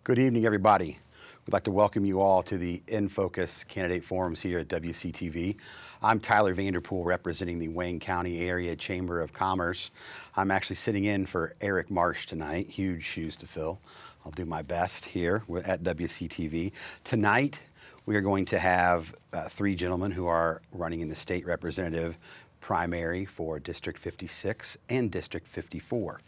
Good evening, everybody. We'd like to welcome you all to the In Focus Candidate Forums here at WCTV. I'm Tyler Vanderpool, representing the Wayne County Area Chamber of Commerce. I'm actually sitting in for Eric Marsh tonight. Huge shoes to fill. I'll do my best here at WCTV. Tonight, we are going to have three gentlemen who are running in the state representative primary for District 56 and District 54.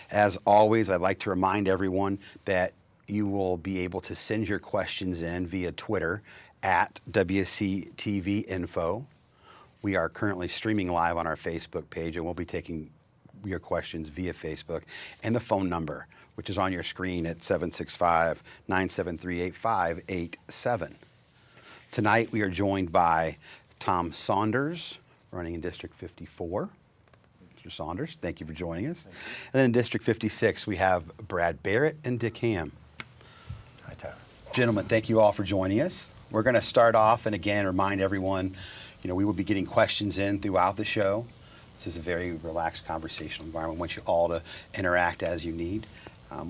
As always, I'd like to remind everyone that you will be able to send your questions in via Twitter at WCTV Info. We are currently streaming live on our Facebook page, and we'll be taking your questions via Facebook, and the phone number, which is on your screen at 765-973-8587. Tonight, we are joined by Tom Saunders, running in District 54. Mr. Saunders, thank you for joining us. And then in District 56, we have Brad Barrett and Dick Ham. Hi, Tyler. Gentlemen, thank you all for joining us. We're going to start off and again remind everyone, we will be getting questions in throughout the show. This is a very relaxed conversational environment. I want you all to interact as you need.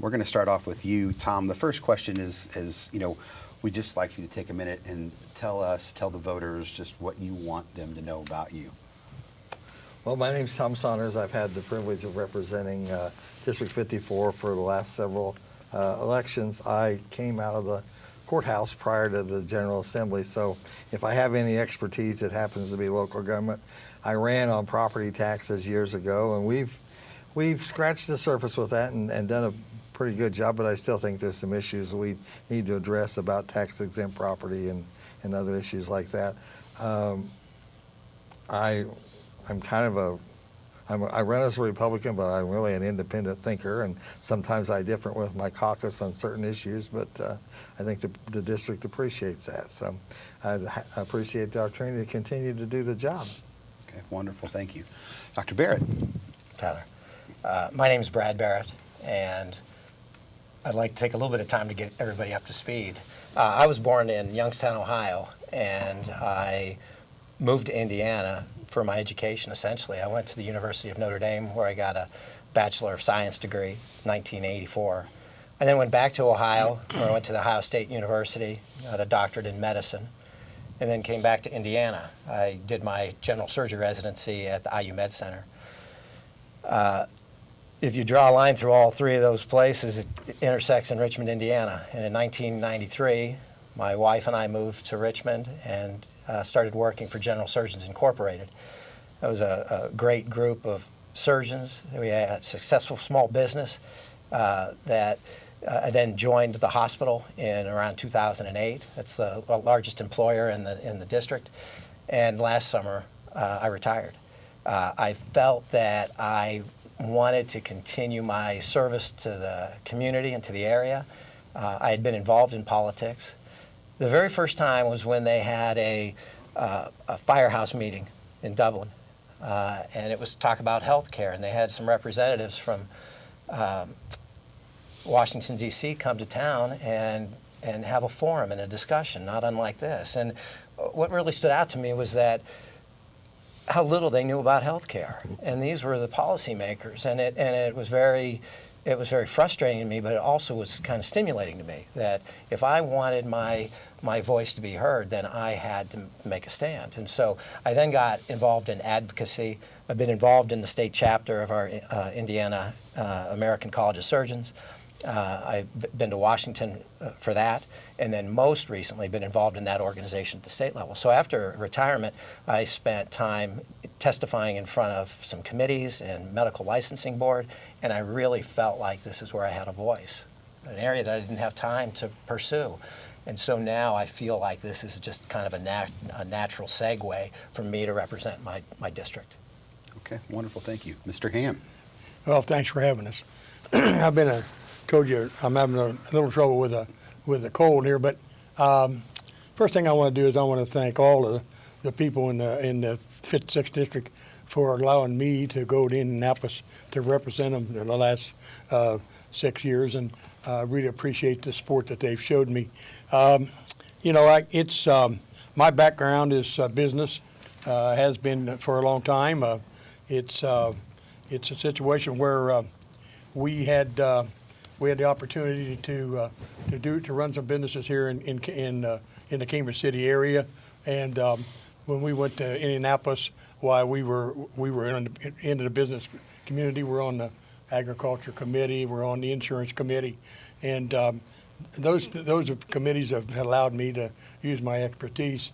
We're going to start off with you, Tom. The first question is, we'd just like you to take a minute and tell the voters just what you want them to know about you. Well, my name's Tom Saunders. I've had the privilege of representing District 54 for the last several elections. I came out of the courthouse prior to the General Assembly, so if I have any expertise, it happens to be local government. I ran on property taxes years ago, and we've scratched the surface with that and done a pretty good job, but I still think there's some issues we need to address about tax-exempt property and other issues like that. I run as a Republican, but I'm really an independent thinker, and sometimes I differ with my caucus on certain issues, but I think the district appreciates that. So I appreciate the opportunity to continue to do the job. Okay, wonderful, thank you. Dr. Barrett. Tyler. My name is Brad Barrett, and I'd like to take a little bit of time to get everybody up to speed. I was born in Youngstown, Ohio, and I moved to Indiana for my education, essentially. I went to the University of Notre Dame, where I got a Bachelor of Science degree, 1984. I then went back to Ohio, where I went to the Ohio State University, got a doctorate in medicine, and then came back to Indiana. I did my general surgery residency at the IU Med Center. If you draw a line through all three of those places, it intersects in Richmond, Indiana. And in 1993, my wife and I moved to Richmond and started working for General Surgeons Incorporated. That was a great group of surgeons. We had a successful small business that I then joined the hospital in around 2008. That's the largest employer in the district. And last summer, I retired. I felt that I wanted to continue my service to the community and to the area. I had been involved in politics. The very first time was when they had a firehouse meeting in Dublin, and it was to talk about health care, and they had some representatives from Washington, D.C. come to town and have a forum and a discussion, not unlike this. And what really stood out to me was that how little they knew about health care, and these were the policymakers, and it was very frustrating to me, but it also was kind of stimulating to me that if I wanted my voice to be heard, then I had to make a stand. And so I then got involved in advocacy. I've been involved in the state chapter of our Indiana American College of Surgeons. I've been to Washington for that, and then most recently been involved in that organization at the state level. So after retirement, I spent time testifying in front of some committees and medical licensing board, and I really felt like this is where I had a voice, an area that I didn't have time to pursue. And so now I feel like this is just kind of a natural segue for me to represent my district. Okay, wonderful, thank you. Mr. Ham. Well, thanks for having us. Told you I'm having a little trouble with the cold here, but first thing I want to do is I want to thank all of the people in the 56th district for allowing me to go to Indianapolis to represent them in the last 6 years, and I really appreciate the support that they've showed me. My background is business, has been for a long time. It's a situation where we had we had the opportunity to run some businesses here in the Cambridge City area, and when we went to Indianapolis, while we were into the business community, we're on the agriculture committee, we're on the insurance committee, and those committees have allowed me to use my expertise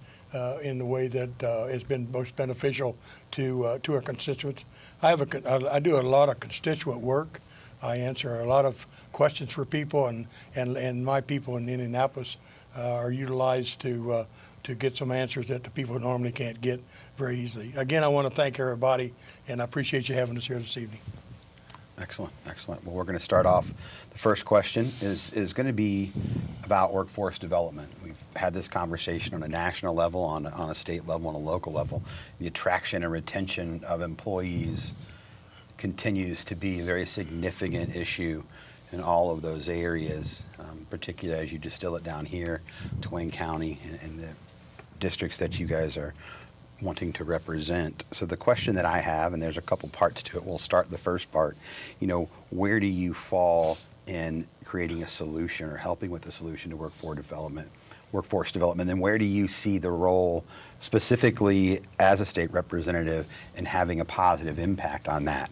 in the way that has been most beneficial to our constituents. I do a lot of constituent work. I answer a lot of questions for people, and my people in Indianapolis are utilized to get some answers that the people normally can't get very easily. Again, I want to thank everybody, and I appreciate you having us here this evening. Excellent, excellent. Well, we're going to start off. The first question is going to be about workforce development. We've had this conversation on a national level, on a state level, on a local level. The attraction and retention of employees continues to be a very significant issue in all of those areas, particularly as you distill it down here to Wayne County and the districts that you guys are wanting to represent. So the question that I have, and there's a couple parts to it, we'll start the first part. Where do you fall in creating a solution or helping with the solution to workforce development? Then where do you see the role specifically as a state representative in having a positive impact on that?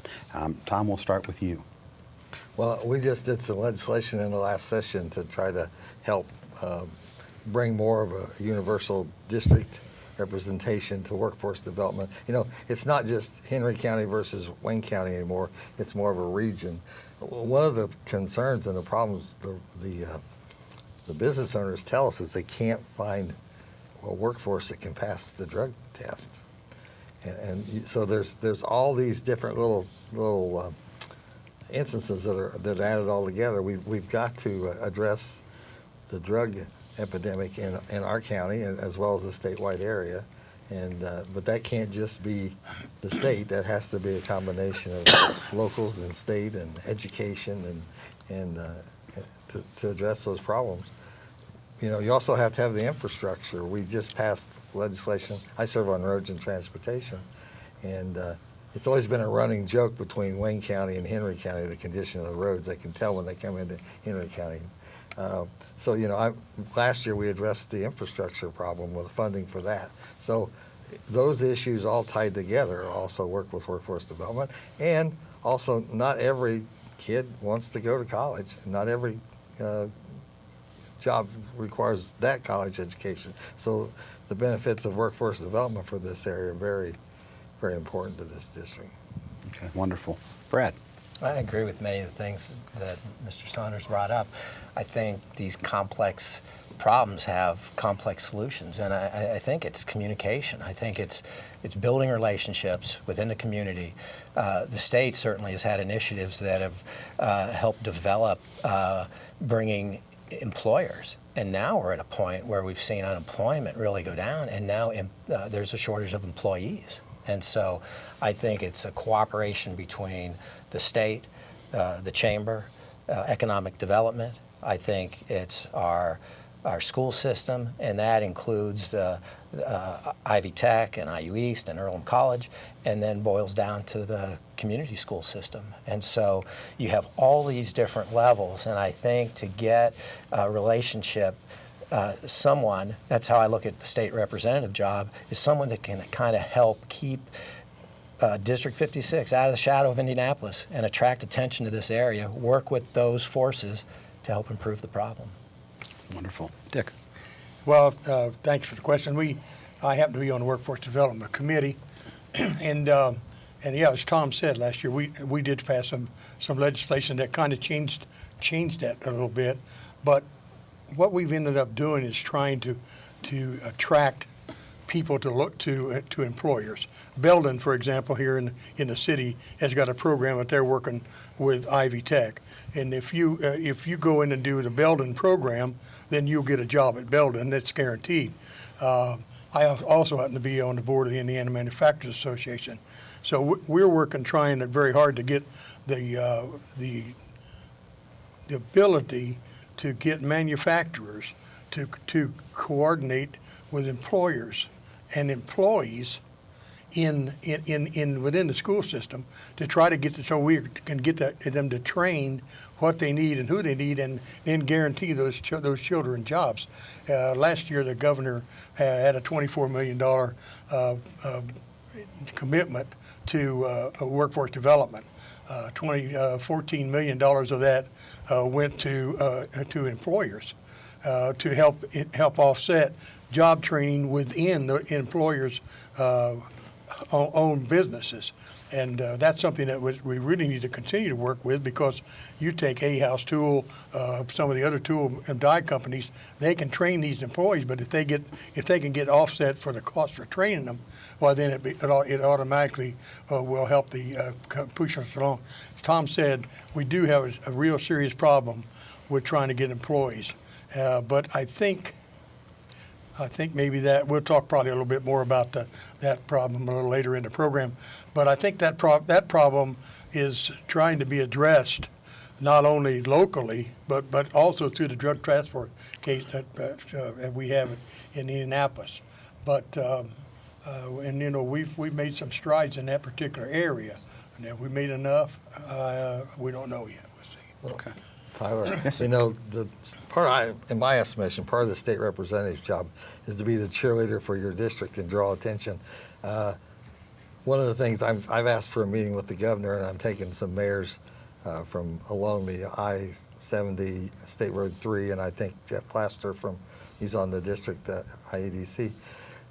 Tom, we'll start with you. Well, we just did some legislation in the last session to try to help bring more of a universal district representation to workforce development. It's not just Henry County versus Wayne County anymore. It's more of a region. One of the concerns and the problems the business owners tell us is they can't find a workforce that can pass the drug test. And so there's all these different little instances that are added all together. We've got to address the drug epidemic in our county as well as the statewide area, but that can't just be the state. That has to be a combination of locals and state and education and to address those problems. You also have to have the infrastructure. We just passed legislation. I serve on roads and transportation, and it's always been a running joke between Wayne County and Henry County, the condition of the roads. They can tell when they come into Henry County. Last year we addressed the infrastructure problem with funding for that. So those issues all tied together also work with workforce development. And also, not every kid wants to go to college. Not every job requires that college education. So the benefits of workforce development for this area are very, very important to this district. Okay, wonderful. Brad. I agree with many of the things that Mr. Saunders brought up. I think these complex problems have complex solutions, and I think it's communication. I think it's building relationships within the community. The state certainly has had initiatives that have helped develop bringing employers, and now we're at a point where we've seen unemployment really go down, and now there's a shortage of employees. And so I think it's a cooperation between the state, the chamber, economic development. I think it's our school system, and that includes Ivy Tech and IU East and Earlham College, and then boils down to the community school system. And so you have all these different levels, and I think to get a relationship, someone, that's how I look at the state representative job, is someone that can kind of help keep District 56 out of the shadow of Indianapolis and attract attention to this area, work with those forces to help improve the problem. Wonderful. Dick. Well, thanks for the question. I happen to be on the Workforce Development Committee, and yeah, as Tom said, last year we did pass some legislation that kind of changed that a little bit, but what we've ended up doing is trying to attract people to look to employers. Belden, for example, here in the city has got a program that they're working with Ivy Tech, and if you go in and do the Belden program, then you'll get a job at Belden. That's guaranteed. I also happen to be on the board of the Indiana Manufacturers Association, so we're working trying very hard to get the ability to get manufacturers to coordinate with employers and employees within the school system to try to get so we can get them to train what they need and who they need, and then guarantee those children jobs. Last year, the governor had a $24 million commitment to workforce development. $14 million of that went to employers to help offset job training within the employers' own businesses. And that's something that we really need to continue to work with, because you take A-House Tool, some of the other tool and die companies, they can train these employees, but if they can get offset for the cost for training them, well, then it automatically will help push us along. As Tom said, we do have a real serious problem with trying to get employees, but I think maybe that we'll talk probably a little bit more about that problem a little later in the program. But I think that problem is trying to be addressed not only locally but also through the drug transfer case that we have in Indianapolis. But and you know we've made some strides in that particular area. And have we made enough? We don't know yet. We'll see. Okay. Tyler, you know, in my estimation, part of the state representative's job is to be the cheerleader for your district and draw attention. One of the things I've asked for a meeting with the governor, and I'm taking some mayors from along the I-70 State Road 3, and I think Jeff Plaster he's on the district IEDC.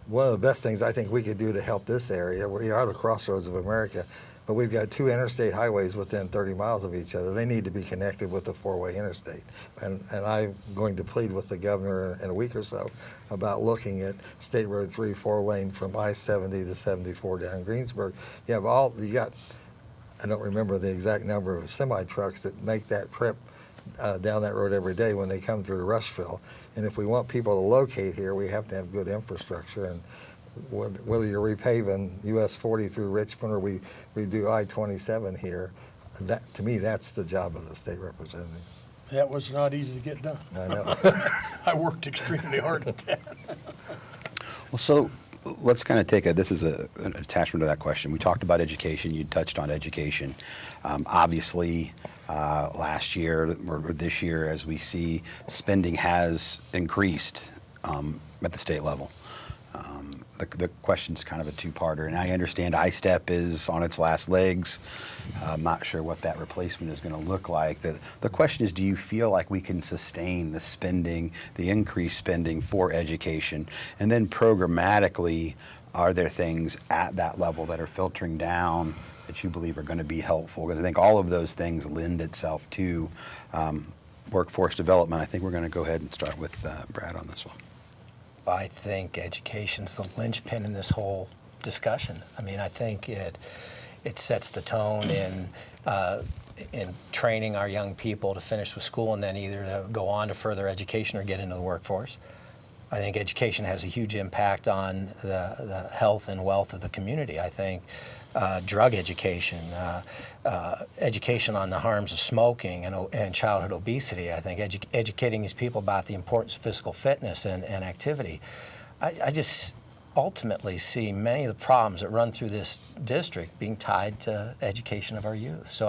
One of the best things I think we could do to help this area, we are the crossroads of America, but we've got two interstate highways within 30 miles of each other. They need to be connected with the four-way interstate. And I'm going to plead with the governor in a week or so about looking at State Road 3 4-lane from I-70 to 74 down Greensburg. You got, I don't remember the exact number of semi-trucks that make that trip down that road every day when they come through Rushville. And if we want people to locate here, we have to have good infrastructure. And whether you're repaving US 40 through Richmond or we do I-27 here, to me, that's the job of the state representative. That was not easy to get done. I know. I worked extremely hard at that. Well, so let's kind of this is an attachment to that question. We talked about education. You touched on education. Obviously, last year or this year, as we see, spending has increased at the state level. The question's kind of a two-parter, and I understand I-STEP is on its last legs. I'm not sure what that replacement is going to look like. The question is, do you feel like we can sustain the spending, the increased spending for education? And then programmatically, are there things at that level that are filtering down that you believe are going to be helpful? Because I think all of those things lend itself to workforce development. I think we're going to go ahead and start with Brad on this one. I think education's the linchpin in this whole discussion. I mean, I think it sets the tone in training our young people to finish with school and then either to go on to further education or get into the workforce. I think education has a huge impact on the health and wealth of the community. I think drug education, education on the harms of smoking and childhood obesity. I think educating these people about the importance of physical fitness and activity. I just ultimately see many of the problems that run through this district being tied to education of our youth. So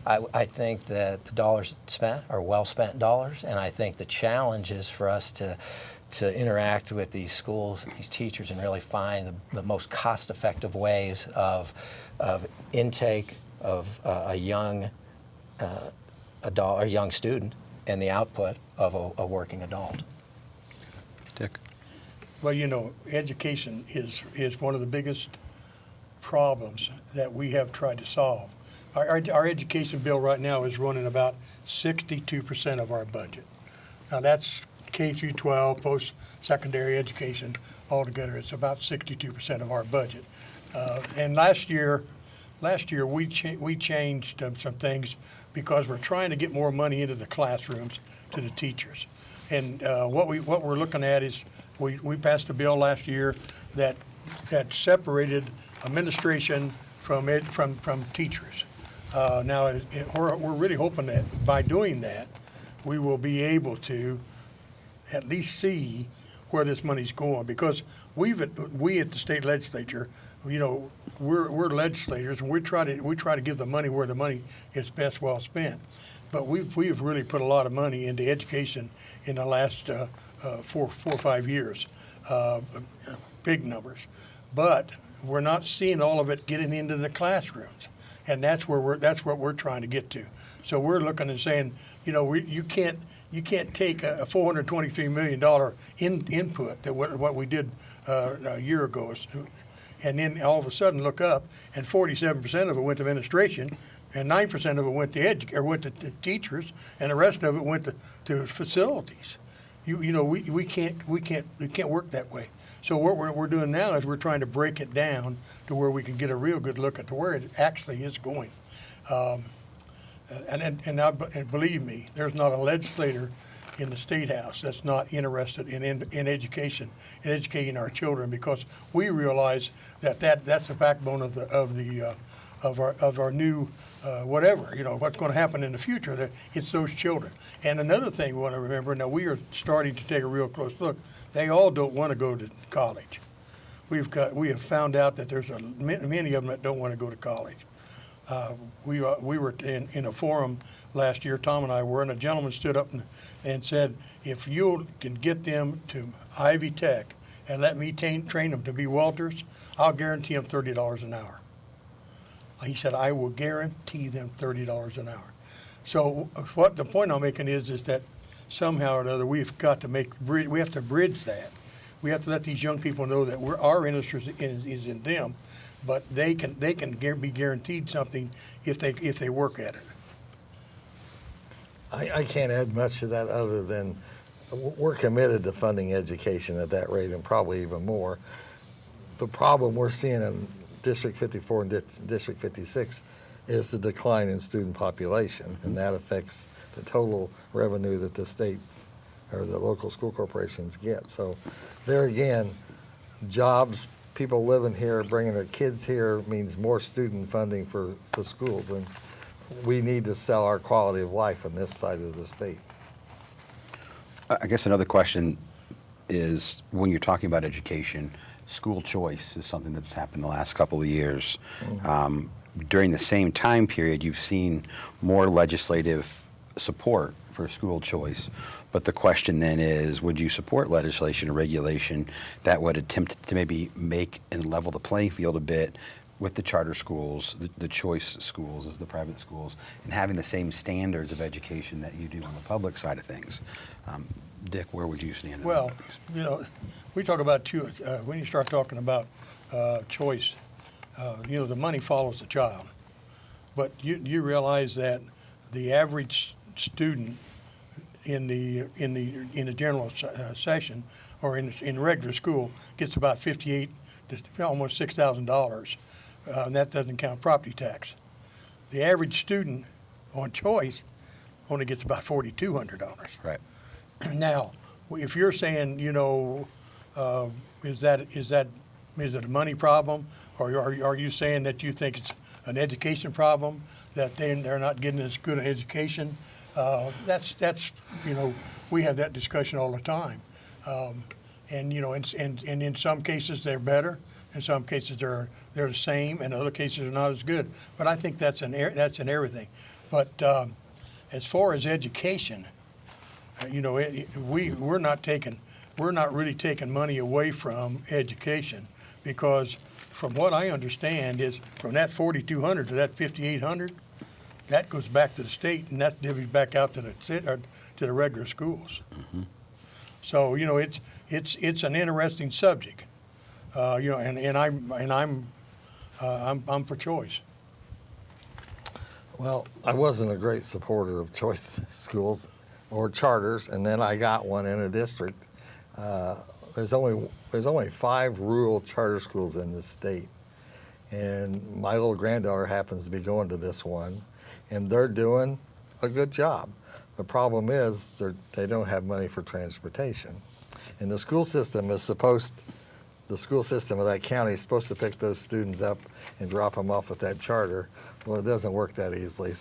I think that the dollars spent are well-spent dollars, and I think the challenge is for us to interact with these schools, these teachers, and really find the most cost-effective ways of intake of a young adult or young student and the output of a working adult. Dick? Well, you know, education is one of the biggest problems that we have tried to solve. Our education bill right now is running about 62% of our budget. Now that's K through 12, post-secondary education altogether. It's about 62% of our budget. And last year we changed some things because we're trying to get more money into the classrooms to the teachers. And what we're looking at is we passed a bill last year that separated administration from teachers. Now we're really hoping that by doing that we will be able to at least see where this money's going, because we at the state legislature you know, we're legislators, and we try to give the money where the money is best well spent. But we've really put a lot of money into education in the last 4 or 5 years, big numbers. But we're not seeing all of it getting into the classrooms, and that's what we're trying to get to. So we're looking and saying, you know, you can't take a $423 million input that what we did a year ago, and then all of a sudden look up, and 47% of it went to administration, and 9% of it went to teachers, and the rest of it went to facilities. You know, we can't work that way. So what we're doing now is we're trying to break it down to where we can get a real good look at to where it actually is going. And believe me, there's not a legislator in the State House that's not interested in education and educating our children, because we realize that's the backbone of our new whatever, you know, what's going to happen in the future. That it's those children. And another thing we want to remember, now we are starting to take a real close look. They all don't want to go to college. We have found out that there's many of them that don't want to go to college. We were in a forum last year, Tom and I were, and a gentleman stood up and said, if you can get them to Ivy Tech and let me train them to be welders, I'll guarantee them $30 an hour. He said, I will guarantee them $30 an hour. So what the point I'm making is that somehow or another we have to bridge that. We have to let these young people know that our interest is in them, but they can be guaranteed something if they work at it. I can't add much to that other than we're committed to funding education at that rate and probably even more. The problem we're seeing in District 54 and District 56 is the decline in student population, and that affects the total revenue that the state or the local school corporations get. So there again, jobs, people living here, bringing their kids here means more student funding for the schools, and we need to sell our quality of life on this side of the state. I guess another question is, when you're talking about education, school choice is something that's happened the last couple of years. Mm-hmm. During the same time period, you've seen more legislative support for school choice. But the question then is, would you support legislation or regulation that would attempt to maybe make and level the playing field a bit with the charter schools, the choice schools, the private schools, and having the same standards of education that you do on the public side of things? Dick, where would you stand? Well, you know, we talk about when you start talking about choice, you know, the money follows the child. But you realize that the average student in the general session or in regular school gets about $58,000 to almost $6,000, and that doesn't count property tax. The average student on choice only gets about $4,200. Right. Now, if you're saying, you know, is it a money problem, or are you saying that you think it's an education problem, that they're not getting as good an education? That's you know, we have that discussion all the time, and you know, and in some cases they're better, in some cases they're the same, and in other cases they're not as good. But I think that's in everything. But as far as education, you know, we're not really taking money away from education, because from what I understand is from that $4,200 to that $5,800, that goes back to the state, and that divvies back out to the regular schools. Mm-hmm. So you know, it's an interesting subject, you know, and I'm for choice. Well, I wasn't a great supporter of choice schools or charters, and then I got one in a district. There's only 5 rural charter schools in this state, and my little granddaughter happens to be going to this one, and they're doing a good job. The problem is they don't have money for transportation, and the school system of that county is supposed to pick those students up and drop them off with that charter. Well, it doesn't work that easily.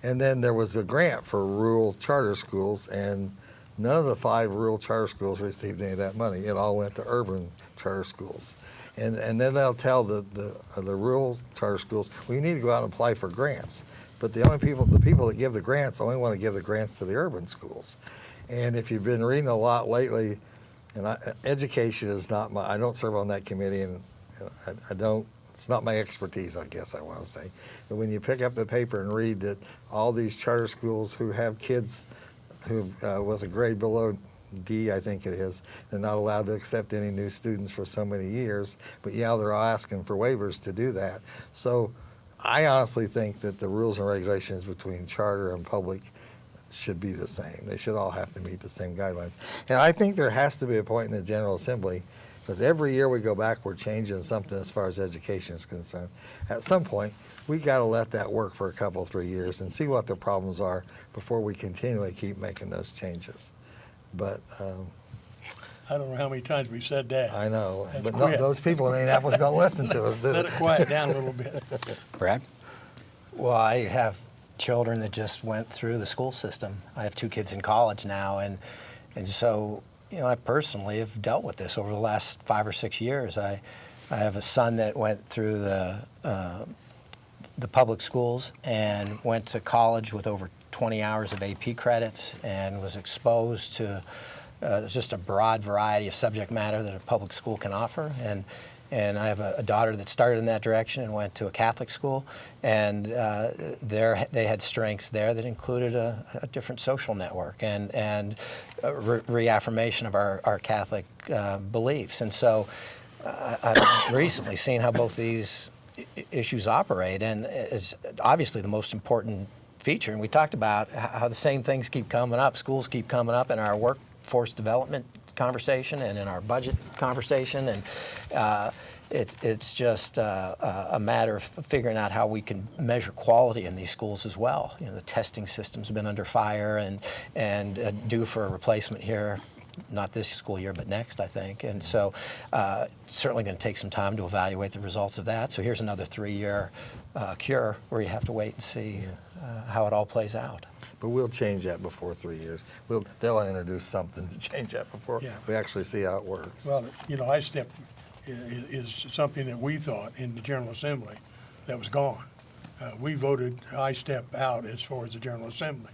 And then there was a grant for rural charter schools, and none of the 5 rural charter schools received any of that money. It all went to urban charter schools. And then they'll tell the rural charter schools, well, you need to go out and apply for grants. But the people that give the grants only want to give the grants to the urban schools. And if you've been reading a lot lately, and education is not I don't serve on that committee, and I don't, it's not my expertise, I guess I want to say. But when you pick up the paper and read that all these charter schools who have kids who was a grade below D, I think it is, they're not allowed to accept any new students for so many years, but yeah, they're all asking for waivers to do that. So I honestly think that the rules and regulations between charter and public should be the same. They should all have to meet the same guidelines. And I think there has to be a point in the General Assembly, because every year we go back, we're changing something as far as education is concerned. At some point, we got to let that work for a couple, 3 years and see what the problems are before we continually keep making those changes. But I don't know how many times we've said that. I know, Let's but quit. those people in Indianapolis don't listen to us, do Let they? it quiet down a little bit. Brad? Well, I have children that just went through the school system. I have 2 kids in college now, and so, you know, I personally have dealt with this over the last 5 or 6 years. I have a son that went through the public schools and went to college with over 20 hours of AP credits and was exposed to just a broad variety of subject matter that a public school can offer. And I have a daughter that started in that direction and went to a Catholic school, and they had strengths there that included a different social network and reaffirmation of our Catholic beliefs. And so I've recently seen how both these issues operate, and is obviously the most important feature. And we talked about how the same things keep coming up. Schools keep coming up in our workforce development conversation and in our budget conversation, and it's just a matter of figuring out how we can measure quality in these schools as well. You know, the testing system's been under fire and due for a replacement here, not this school year, but next, I think. And so certainly going to take some time to evaluate the results of that. So here's another 3-year cure where you have to wait and see how it all plays out. But we'll change that before 3 years. They'll introduce something to change that before we actually see how it works. Well, you know, ISTEP is something that we thought in the General Assembly that was gone. We voted ISTEP out as far as the General Assembly.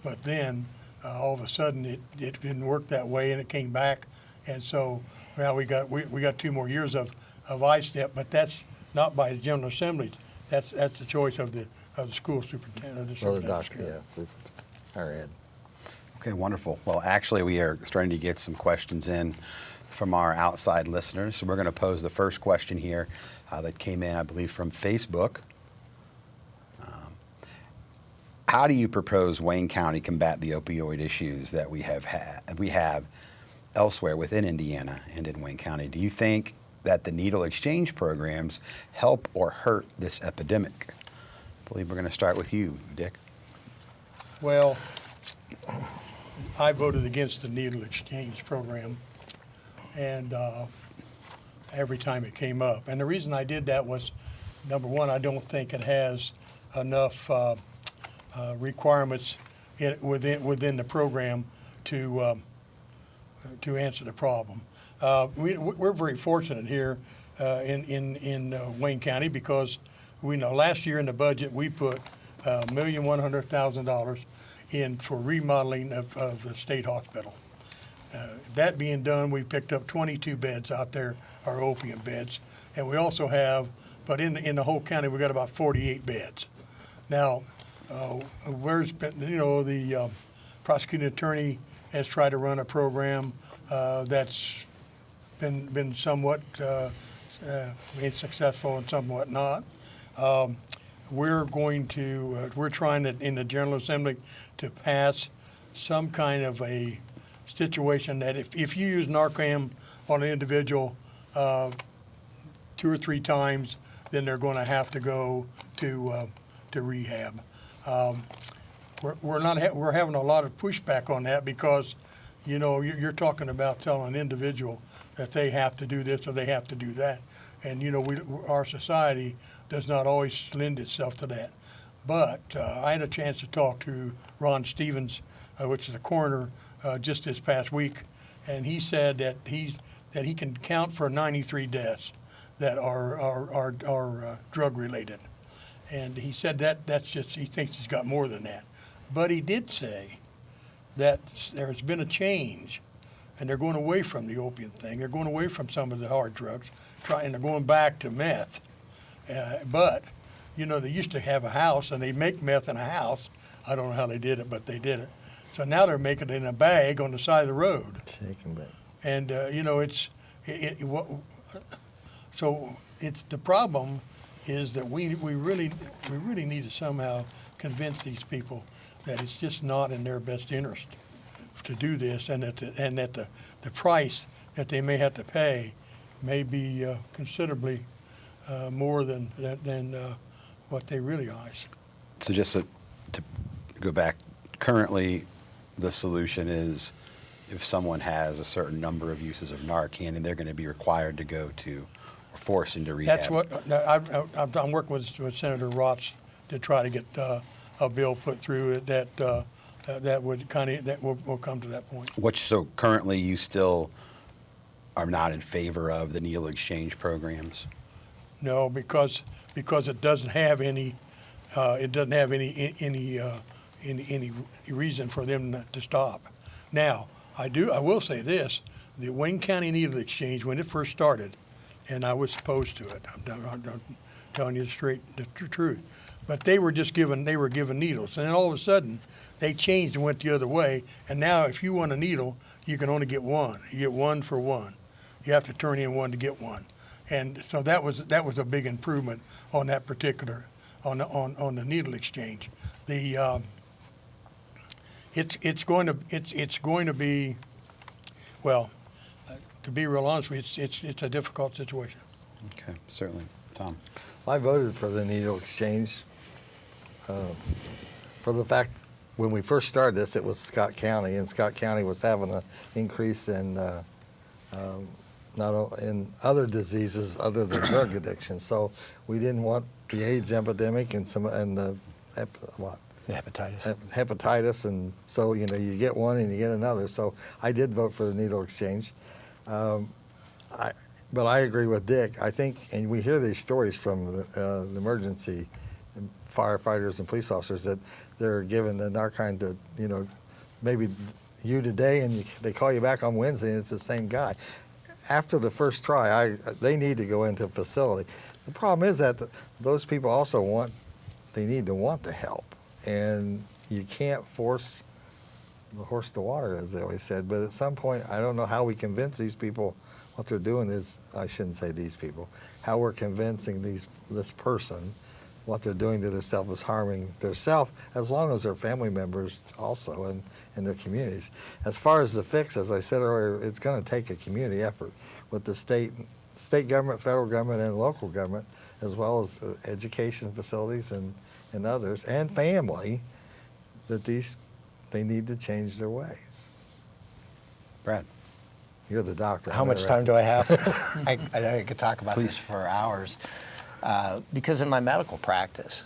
But then all of a sudden it didn't work that way, and it came back. And so now we got 2 more years of ISTEP, but that's not by the General Assembly. That's the choice of the school superintendent. Well, the doctor, yeah, our ed. Okay, wonderful. Well, actually, we are starting to get some questions in from our outside listeners. So we're going to pose the first question here that came in, I believe, from Facebook. How do you propose Wayne County combat the opioid issues that we have elsewhere within Indiana and in Wayne County? Do you think that the needle exchange programs help or hurt this epidemic? I believe we're going to start with you, Dick. Well, I voted against the needle exchange program, and every time it came up. And the reason I did that was, number one, I don't think it has enough requirements within the program to answer the problem. We're very fortunate here in Wayne County, because we know last year in the budget we put $1,100,000 in for remodeling of the state hospital. That being done, we picked up 22 beds out there, our opium beds, and we also have, but in the whole county we got about 48 beds. Now, where's been, you know, the prosecuting attorney has tried to run a program that's been somewhat successful and somewhat not. We're trying to, in the General Assembly, to pass some kind of a situation that if you use Narcan on an individual 2 or 3 times, then they're going to have to go to rehab. We're having a lot of pushback on that, because, you know, you're talking about telling an individual that they have to do this or they have to do that, and you know our society does not always lend itself to that. But I had a chance to talk to Ron Stevens, which is a coroner, just this past week, and he said that he can count for 93 deaths. that are drug related. And he said that's just, he thinks he's got more than that. But he did say that there's been a change, and they're going away from the opium thing. They're going away from some of the hard drugs, and they're going back to meth. But, you know, they used to have a house, and they make meth in a house. I don't know how they did it, but they did it. So now they're making it in a bag on the side of the road. Shaking bag. And, you know, so it's the problem is that we really need to somehow convince these people that it's just not in their best interest to do this, and that the price that they may have to pay may be considerably more than what they realize. So just to go back, currently the solution is if someone has a certain number of uses of Narcan, then they're going to be required to go to or forced into rehab. That's what I'm working with Senator Rotz to try to get a bill put through that will come to that point. So currently you still are not in favor of the needle exchange programs? No, because it doesn't have any any reason for them to stop. Now, I will say this: the Wayne County Needle Exchange, when it first started, and I was opposed to it. I'm telling you the truth. But they were given needles, and then all of a sudden they changed and went the other way. And now, if you want a needle, you can only get one. You get one for one. You have to turn in one to get one. And so that was a big improvement on that particular on the needle exchange. It's going to be, well, to be real honest with you, it's a difficult situation. Okay, certainly. Tom? I voted for the needle exchange for the fact when we first started this, it was Scott County, and Scott County was having an increase in in other diseases other than drug addiction. So we didn't want the AIDS epidemic and the hepatitis, and so you get one and you get another. So I did vote for the needle exchange. But I agree with Dick. I think, and we hear these stories from the emergency firefighters and police officers that they're given the Narcan to, maybe you today, and they call you back on Wednesday, and it's the same guy. After the first try, they need to go into a facility. The problem is that those people also need to want the help, and you can't force the horse to water, as they always said. But at some point, I don't know how we convince these people. What they're doing is, I shouldn't say these people, how we're convincing this person what they're doing to themselves is harming themselves, as long as their family members also in their communities. As far as the fix, as I said earlier, it's going to take a community effort with the state government, federal government, and local government, as well as education facilities and others, and family, that they need to change their ways. Brad? You're the doctor. How much time do I have? I could talk about this for hours. Because in my medical practice,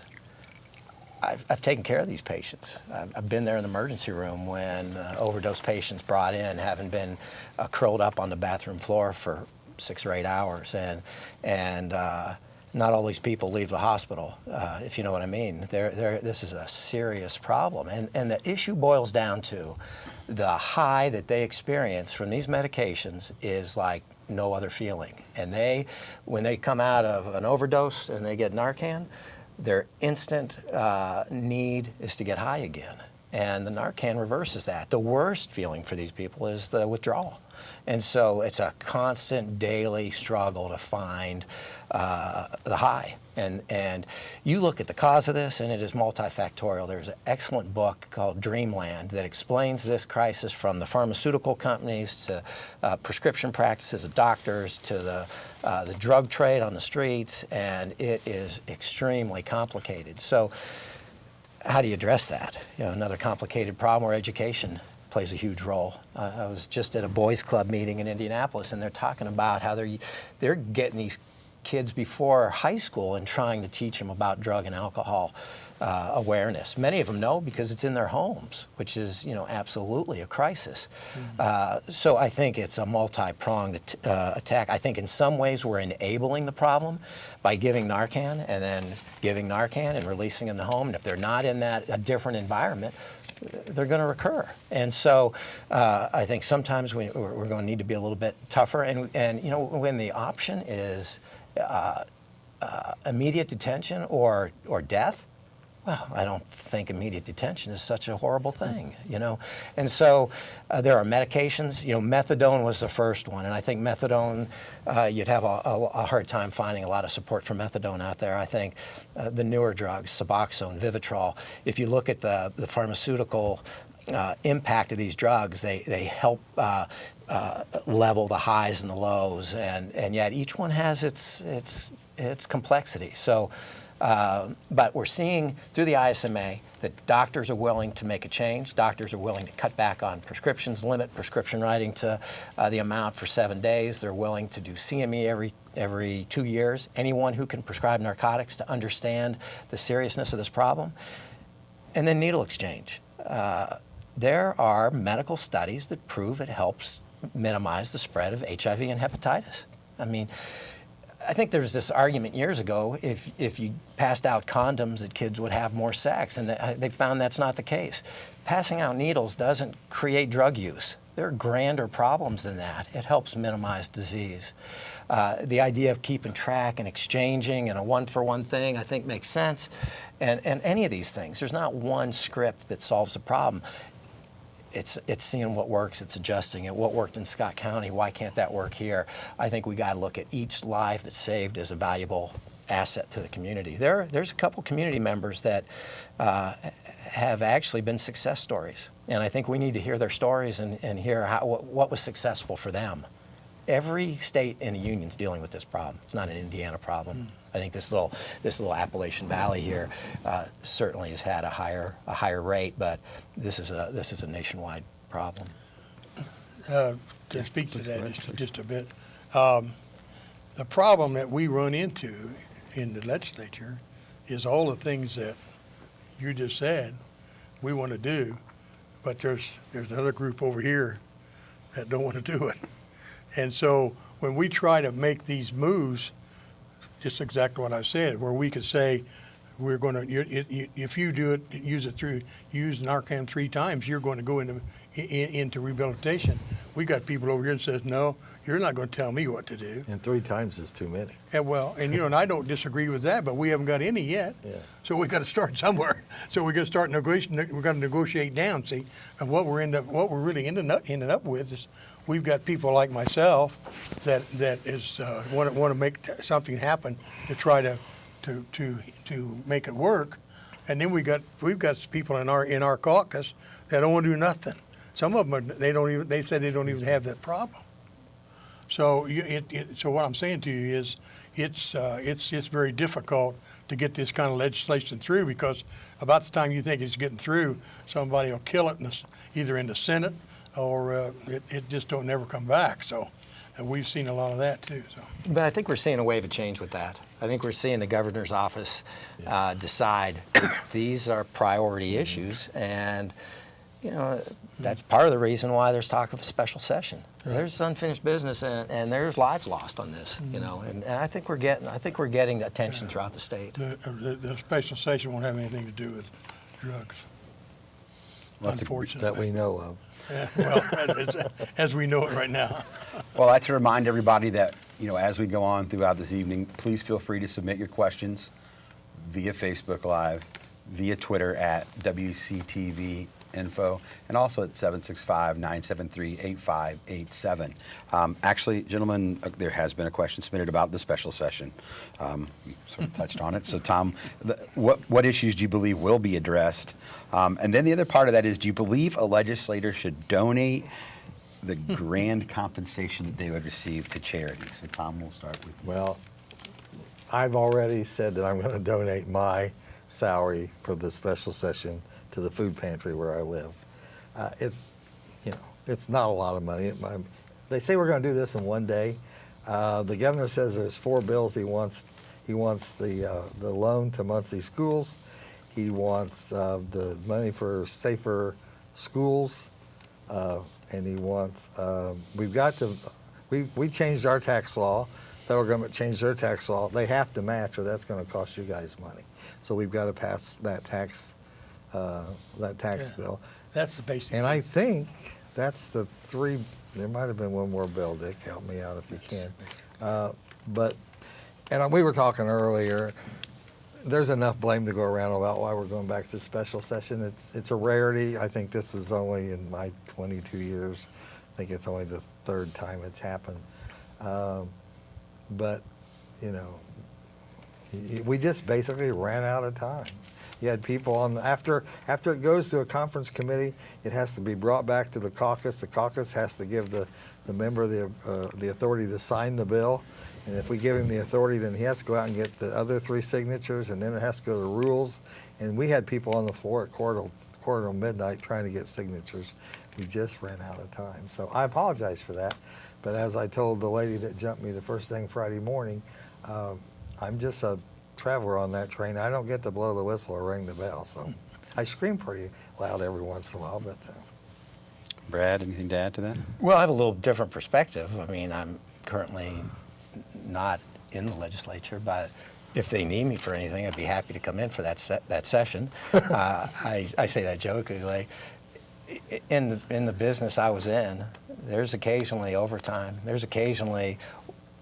I've taken care of these patients. I've been there in the emergency room when overdose patients brought in, having been curled up on the bathroom floor for 6 or 8 hours, and not all these people leave the hospital, if you know what I mean. This is a serious problem, and the issue boils down to the high that they experience from these medications is like no other feeling. And when they come out of an overdose and they get Narcan, their instant need is to get high again. And the Narcan reverses that. The worst feeling for these people is the withdrawal. And so it's a constant daily struggle to find the high. And you look at the cause of this, and it is multifactorial. There's an excellent book called Dreamland that explains this crisis from the pharmaceutical companies to prescription practices of doctors to the drug trade on the streets, and it is extremely complicated. So how do you address that? Another complicated problem where education plays a huge role. I was just at a boys club meeting in Indianapolis, and they're talking about how they're getting these kids before high school and trying to teach them about drug and alcohol awareness. Many of them know because it's in their homes, which is, absolutely a crisis. So I think it's a multi-pronged attack. I think in some ways we're enabling the problem by giving Narcan and then giving Narcan and releasing them in the home. And if they're not in a different environment, they're going to recur. And so I think sometimes we're going to need to be a little bit tougher. And when the option is immediate detention or death, well, I don't think immediate detention is such a horrible thing, And so there are medications. Methadone was the first one, and I think methadone, you'd have a hard time finding a lot of support for methadone out there. I think the newer drugs, Suboxone, Vivitrol, if you look at the pharmaceutical impact of these drugs, they help level the highs and the lows, and yet each one has its complexity. So. But we're seeing through the ISMA that doctors are willing to make a change. Doctors are willing to cut back on prescriptions, limit prescription writing to the amount for 7 days. They're willing to do CME every 2 years. Anyone who can prescribe narcotics to understand the seriousness of this problem. And then needle exchange. There are medical studies that prove it helps minimize the spread of HIV and hepatitis. I think there was this argument years ago, if you passed out condoms that kids would have more sex, and they found that's not the case. Passing out needles doesn't create drug use. There are grander problems than that. It helps minimize disease. The idea of keeping track and exchanging and a one-for-one thing, I think makes sense. And any of these things, there's not one script that solves the problem. It's seeing what works, it's adjusting it. What worked in Scott County, why can't that work here? I think we got to look at each life that's saved as a valuable asset to the community. There's a couple community members that have actually been success stories, and I think we need to hear their stories and hear what was successful for them. Every state in the union's dealing with this problem. It's not an Indiana problem. I think this little Appalachian Valley here certainly has had a higher rate, but this is a nationwide problem. To speak to that just a bit, the problem that we run into in the legislature is all the things that you just said we want to do, but there's another group over here that don't want to do it. And so when we try to make these moves, just exactly what I said, where we could say, we're going to, if you do it, use Narcan 3 times, you're going to go into rehabilitation. We got people over here that says, no, you're not going to tell me what to do. And 3 times is too many. And I don't disagree with that, but we haven't got any yet. Yeah. So we got to start somewhere. So we got to start negotiating. We're going to negotiate down. See, and what we're really ending up with is we've got people like myself that is want to make something happen to try to make it work, and then we've got people in our caucus that don't want to do nothing. Some of them they said they don't even have that problem. So so what I'm saying to you is it's very difficult to get this kind of legislation through, because about the time you think it's getting through, somebody will kill it either in the Senate or it just don't never come back. So, and we've seen a lot of that too. So, but I think we're seeing a wave of change with that. I think we're seeing the governor's office decide these are priority issues, and that's part of the reason why there's talk of a special session. Right. There's unfinished business, and there's lives lost on this. And I think we're getting attention throughout the state. The special session won't have anything to do with drugs. Unfortunately, that we know of. Yeah, well, as we know it right now. Well, I'd like to remind everybody that, as we go on throughout this evening, please feel free to submit your questions via Facebook Live, via Twitter at WCTV Info, and also at 765-973-8587. Actually, gentlemen, there has been a question submitted about the special session. You sort of touched on it. So, Tom, what issues do you believe will be addressed? And then the other part of that is, do you believe a legislator should donate the grand compensation that they would receive to charity? So, Tom, we'll start with you. Well, I've already said that I'm going to donate my salary for the special session to the food pantry where I live. It's not a lot of money. They say we're going to do this in one day. The governor says there's 4 bills he wants. He wants the loan to Muncie schools. He wants the money for safer schools, and he wants. We changed our tax law. Federal government changed their tax law. They have to match, or that's going to cost you guys money. So we've got to pass that tax bill. That's the basic. And I think that's the 3. There might have been one more bill, Dick. Help me out if you can. And we were talking earlier. There's enough blame to go around about why we're going back to special session. It's a rarity. I think this is only in my 22 years. I think it's only the 3rd time it's happened. But you know, we just basically ran out of time. You had people on after it goes to a conference committee, it has to be brought back to the caucus. The caucus has to give the member the authority to sign the bill. And if we give him the authority, then he has to go out and get the other 3 signatures, and then it has to go to rules. And we had people on the floor at quarter to midnight trying to get signatures. We just ran out of time. So I apologize for that. But as I told the lady that jumped me the first thing Friday morning, I'm just a traveler on that train. I don't get to blow the whistle or ring the bell. So I scream pretty loud every once in a while. But Brad, anything to add to that? Well, I have a little different perspective. I mean, I'm currently not in the legislature, but if they need me for anything, I'd be happy to come in for that session. I say that jokingly. In the business I was in, there's occasionally overtime. There's occasionally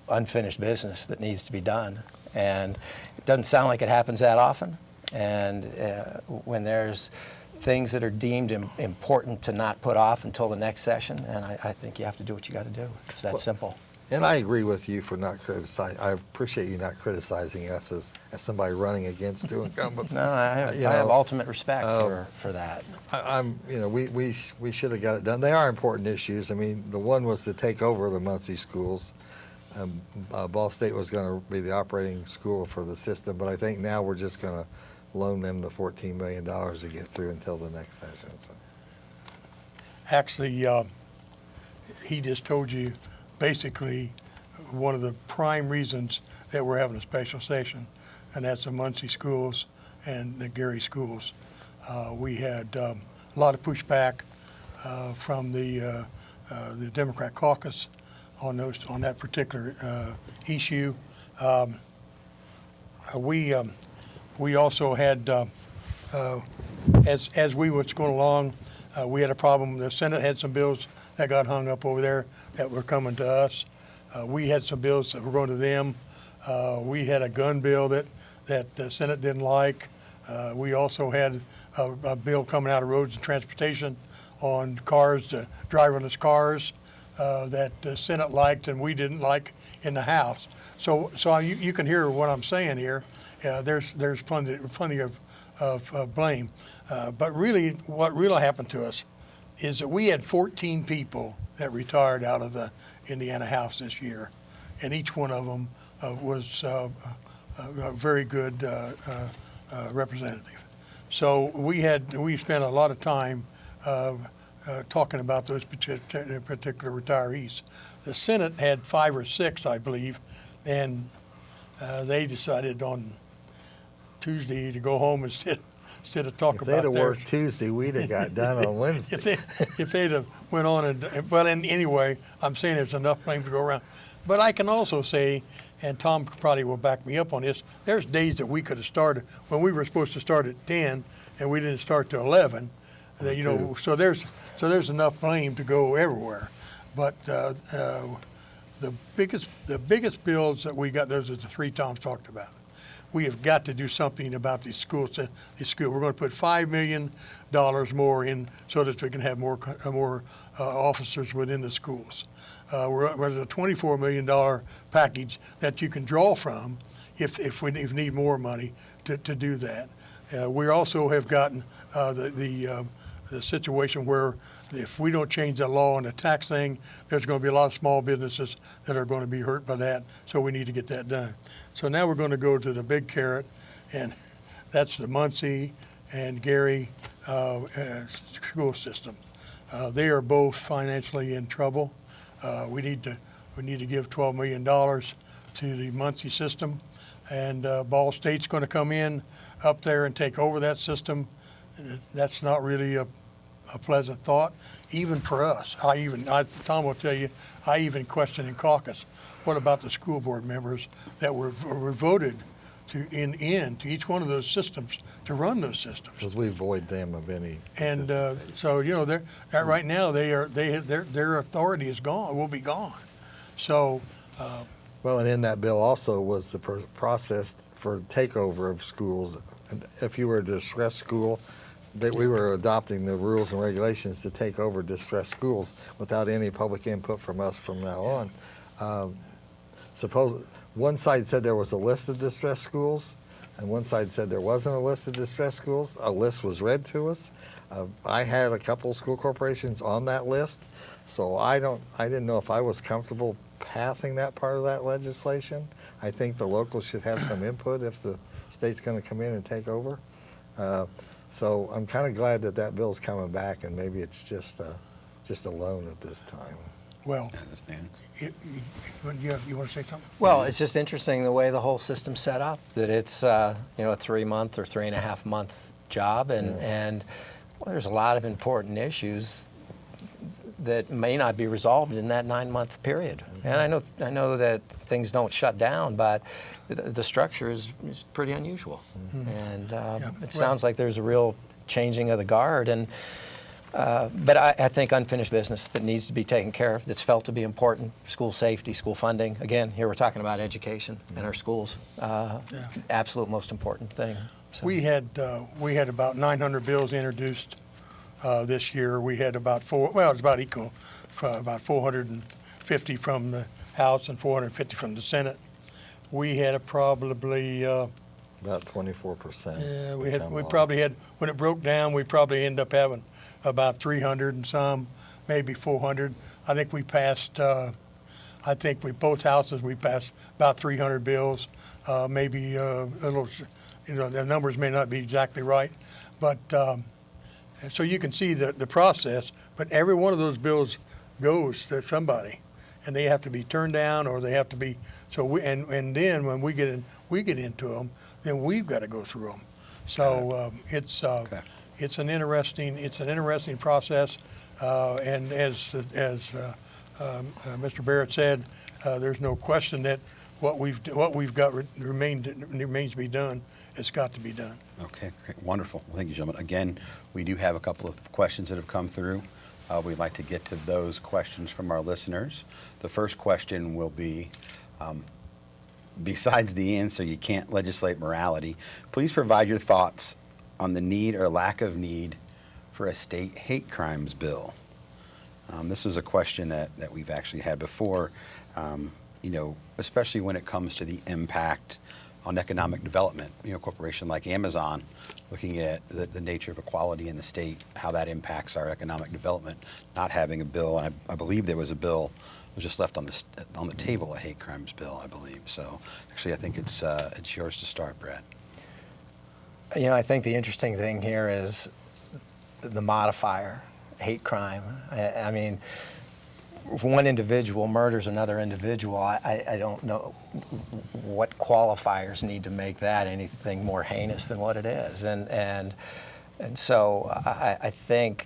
unfinished business that needs to be done, and it doesn't sound like it happens that often. And when there's things that are deemed important to not put off until the next session, and I think you have to do what you got to do. It's that simple. And I agree with you for not criticizing. I appreciate you not criticizing us as somebody running against 2 incumbents. No, I have ultimate respect for that. We should have got it done. They are important issues. I mean, the one was to take over the Muncie schools. Ball State was going to be the operating school for the system, but I think now we're just going to loan them the $14 million to get through until the next session. So. Actually, he just told you basically one of the prime reasons that we're having a special session, and that's the Muncie schools and the Gary schools. We had a lot of pushback from the Democrat caucus on that particular issue. We also had, as we was going along, we had a problem. The Senate had some bills that got hung up over there that were coming to us. We had some bills that were going to them. We had a gun bill that the Senate didn't like. We also had a bill coming out of Roads and Transportation on cars, driverless cars, that the Senate liked and we didn't like in the House. So you can hear what I'm saying here. There's plenty of blame. But really, what really happened to us is that we had 14 people that retired out of the Indiana House this year, and each one of them was a very good representative. So we spent a lot of time talking about those particular retirees. The Senate had 5 or 6, I believe, and they decided on Tuesday to go home instead of talk about theirs. If they'd have worked Tuesday, we'd have got done on Wednesday. if they'd have went on anyway, I'm saying there's enough blame to go around. But I can also say, and Tom probably will back me up on this, there's days that we could have started when we were supposed to start at 10 and we didn't start till 11. So there's enough blame to go everywhere. But the biggest bills that we got, those are the 3 Toms talked about. We have got to do something about these schools. We're going to put $5 million more in so that we can have more officers within the schools. We're at a $24 million package that you can draw from if we need more money to do that. We also have gotten the situation where if we don't change the law on the tax thing, there's going to be a lot of small businesses that are going to be hurt by that, so we need to get that done. So now we're going to go to the big carrot, and that's the Muncie and Gary school system. They are both financially in trouble. We need to We need to give $12 million to the Muncie system, and Ball State's going to come in up there and take over that system. That's not really a pleasant thought, even for us. Tom will tell you, I even questioned in caucus, what about the school board members that were voted to each one of those systems to run those systems? Because we void them of any. And so they're right now their authority is gone, will be gone. So. Well, and in that bill also was the process for takeover of schools. And if you were a distressed school, that we were adopting the rules and regulations to take over distressed schools without any public input from us from now on. Suppose one side said there was a list of distressed schools, and one side said there wasn't a list of distressed schools. A list was read to us. I had a couple school corporations on that list, so I didn't know if I was comfortable passing that part of that legislation. I think the locals should have some input if the state's going to come in and take over. So I'm kind of glad that that bill's coming back, and maybe it's just a loan at this time. Well, I understand. You want to say something? Well, it's just interesting the way the whole system's set up, that it's a 3-month or 3.5 month job, and well, there's a lot of important issues that may not be resolved in that 9-month period. And I know that things don't shut down, but the structure is pretty unusual. And it sounds like there's a real changing of the guard. And but I think unfinished business that needs to be taken care of, that's felt to be important: school safety, school funding. Again, here we're talking about education in our schools. Absolute most important thing. So. We had about 900 bills introduced this year. We had about it's about equal, about 450 from the House and 450 from the Senate. We had probably About 24%. Yeah, we probably had, when it broke down, we probably ended up having about 300 and some, maybe 400. I think we passed, both houses, we passed about 300 bills, maybe a little, the numbers may not be exactly right, but so you can see the process, but every one of those bills goes to somebody, and they have to be turned down, or they have to be, and then when we get into them, then we've got to go through them. So it's an interesting process, and as Mr. Barrett said, there's no question that what we've got remains to be done. It's got to be done. Okay, great, wonderful. Well, thank you, gentlemen. Again, we do have a couple of questions that have come through. We'd like to get to those questions from our listeners. The first question will be, besides the answer, you can't legislate morality, please provide your thoughts on the need or lack of need for a state hate crimes bill. This is a question that we've actually had before, especially when it comes to the impact on economic development. A corporation like Amazon, looking at the nature of equality in the state, how that impacts our economic development, not having a bill, and I believe there was a bill was just left on the table, a hate crimes bill, I believe. So actually, I think it's yours to start, Brad. I think the interesting thing here is the modifier, hate crime. I mean, if one individual murders another individual, I don't know what qualifiers need to make that anything more heinous than what it is. And so I think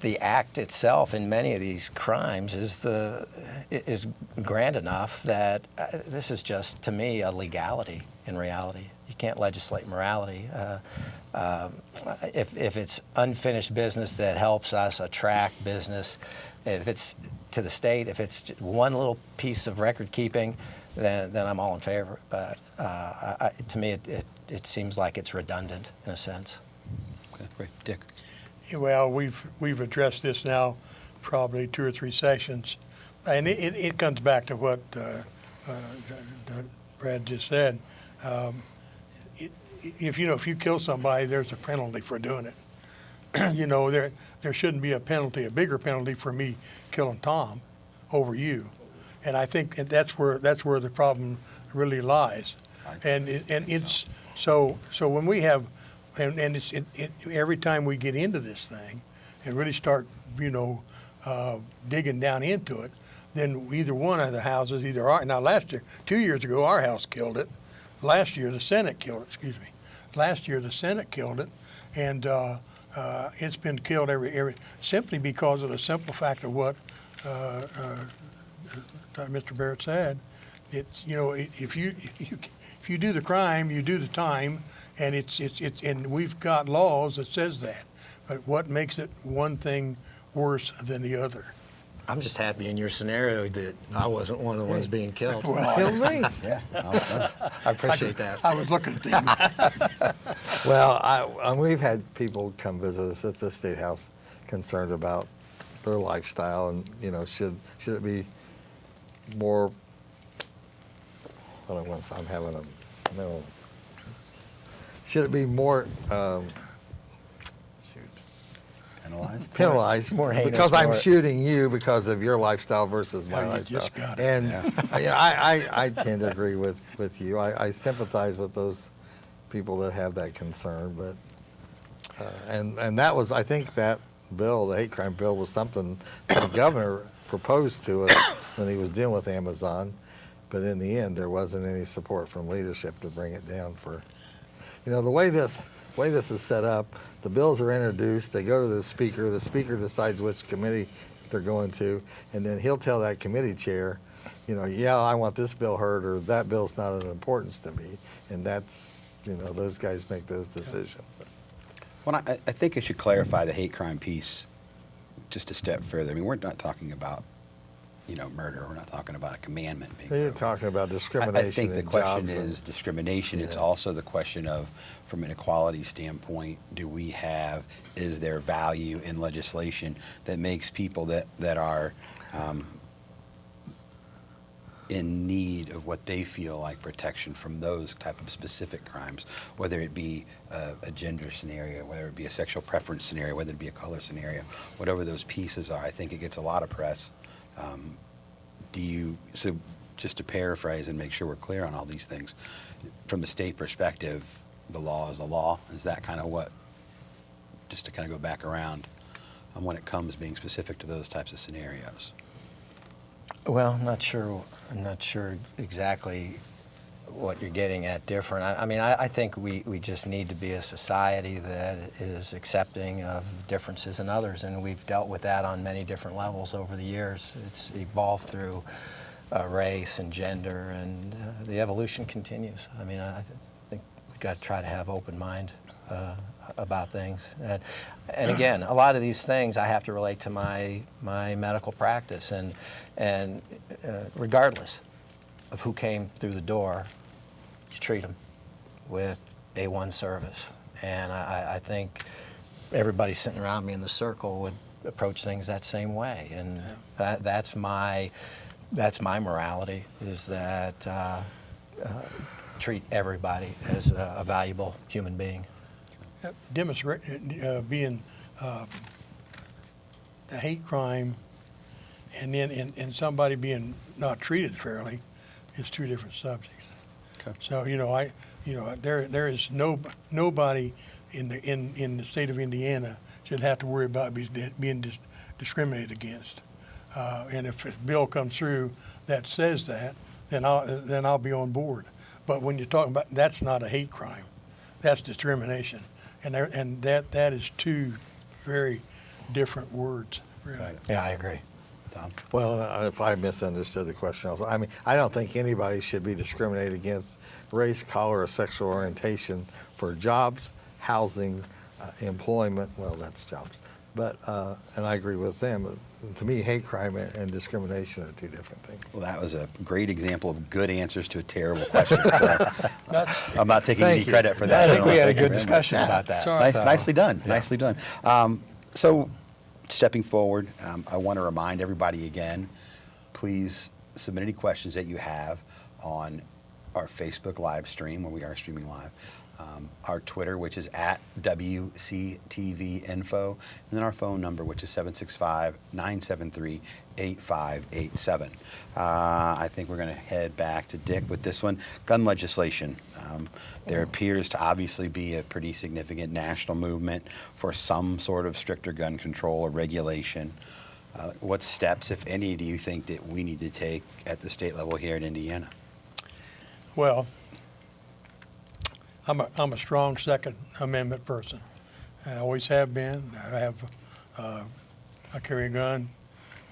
the act itself in many of these crimes is grand enough that this is just, to me, a legality in reality. You can't legislate morality. If it's unfinished business that helps us attract business, if it's to the state, if it's one little piece of record keeping, then I'm all in favor. But to me, it seems like it's redundant in a sense. Okay, great. Dick. Well, we've addressed this now probably 2 or 3 sessions, and it comes back to what Brad just said. If you kill somebody, there's a penalty for doing it. There shouldn't be a bigger penalty for me killing Tom over you, and I think that's where the problem really lies. And it's so when we have, and it's every time we get into this thing and really start digging down into it, then either one of the houses, now last year, 2 years ago, our house killed it. Last year, the Senate killed it, Last year, the Senate killed it, and it's been killed simply because of the simple fact of what Mr. Barrett said. It's, if you do the crime, you do the time, and and we've got laws that says that. But what makes it one thing worse than the other? I'm just happy in your scenario that I wasn't one of the ones being killed. Well, Kill me. Yeah. I appreciate that. I was looking at them. Well, we've had people come visit us at the State House concerned about their lifestyle, and should it be more? Hold on once, I'm having a mental. Should it be more? Penalized More heinous, because I'm more- shooting you because of your lifestyle versus my Oh, you lifestyle. just got it. And I tend to agree with you. I sympathize with those people that have that concern, but and that was, I think, that bill, the hate crime bill, was something the governor proposed to us when he was dealing with Amazon, but in the end there wasn't any support from leadership to bring it down. For the way this is set up, the bills are introduced, they go to the speaker decides which committee they're going to, and then he'll tell that committee chair, yeah, I want this bill heard, or that bill's not of importance to me, and that's, those guys make those decisions. Well, I think I should clarify the hate crime piece just a step further. I mean, we're not talking about, murder. We're not talking about a commandment being You're broken. talking about discrimination. I think the in question jobs and- is discrimination. It's Yeah. also the question of, from an equality standpoint, is there value in legislation that makes people that are in need of what they feel like protection from those type of specific crimes, whether it be a gender scenario, whether it be a sexual preference scenario, whether it be a color scenario, whatever those pieces are. I think it gets a lot of press. So just to paraphrase and make sure we're clear on all these things, from the state perspective, the law is the law. Is that kind of what, just to kind of go back around on when it comes being specific to those types of scenarios? Well, I'm not sure exactly what you're getting at different. I think we just need to be a society that is accepting of differences in others, and we've dealt with that on many different levels over the years. It's evolved through race and gender, and the evolution continues. I think we've got to try to have open mind about things. And again, a lot of these things I have to relate to my medical practice, and regardless of who came through the door, you treat them with A1 service. And I think everybody sitting around me in the circle would approach things that same way. And that's my morality, is that treat everybody as a valuable human being. Being the hate crime and then and somebody being not treated fairly is two different subjects. Okay. So there is nobody in the state of Indiana should have to worry about being discriminated against. And if a bill comes through that says that, then I'll be on board. But when you're talking about, that's not a hate crime, that's discrimination, and that is two very different words. Really. Yeah, I agree. Tom? Well, if I misunderstood the question, I don't think anybody should be discriminated against race, color, or sexual orientation for jobs, housing, employment. Well, that's jobs. But, and I agree with them. To me, hate crime and discrimination are two different things. Well, that was a great example of good answers to a terrible question. So I'm not taking Thank any you. credit for that. I think we had a Thank you good very discussion much. about that. Sorry. Nicely done. Nicely done. So stepping forward, I want to remind everybody again, please submit any questions that you have on our Facebook live stream, where we are streaming live, our Twitter, which is at WCTV Info, and then our phone number, which is 765-973-8587. I think we're going to head back to Dick with this one. Gun legislation. There appears to obviously be a pretty significant national movement for some sort of stricter gun control or regulation. What steps, if any, do you think that we need to take at the state level here in Indiana? Well, I'm a strong Second Amendment person. I always have been. I carry a gun.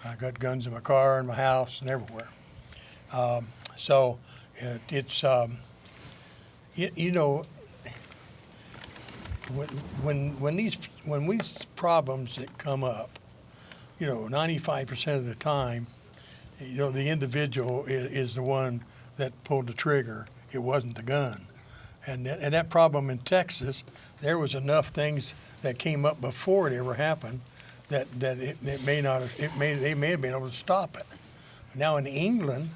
I got guns in my car, in my house, and everywhere. So it's you know, when these problems that come up, 95% of the time, the individual is the one that pulled the trigger. It wasn't the gun. And that problem in Texas, there was enough things that came up before it ever happened that it may not have, they may have been able to stop it. Now in England,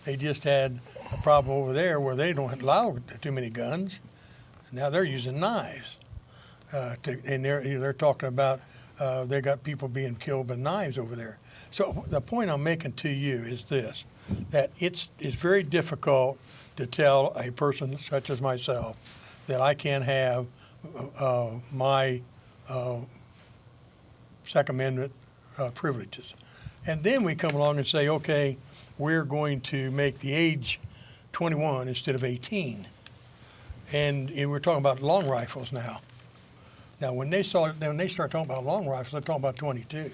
they just had a problem over there where they don't allow too many guns. Now they're using knives, and they're talking about they got people being killed with knives over there. So the point I'm making to you is this: that it's very difficult to tell a person such as myself that I can't have my Second Amendment privileges. And then we come along and say, okay, we're going to make the age 21 instead of 18. And we're talking about long rifles now. Now, when they start talking about long rifles, they're talking about 22s.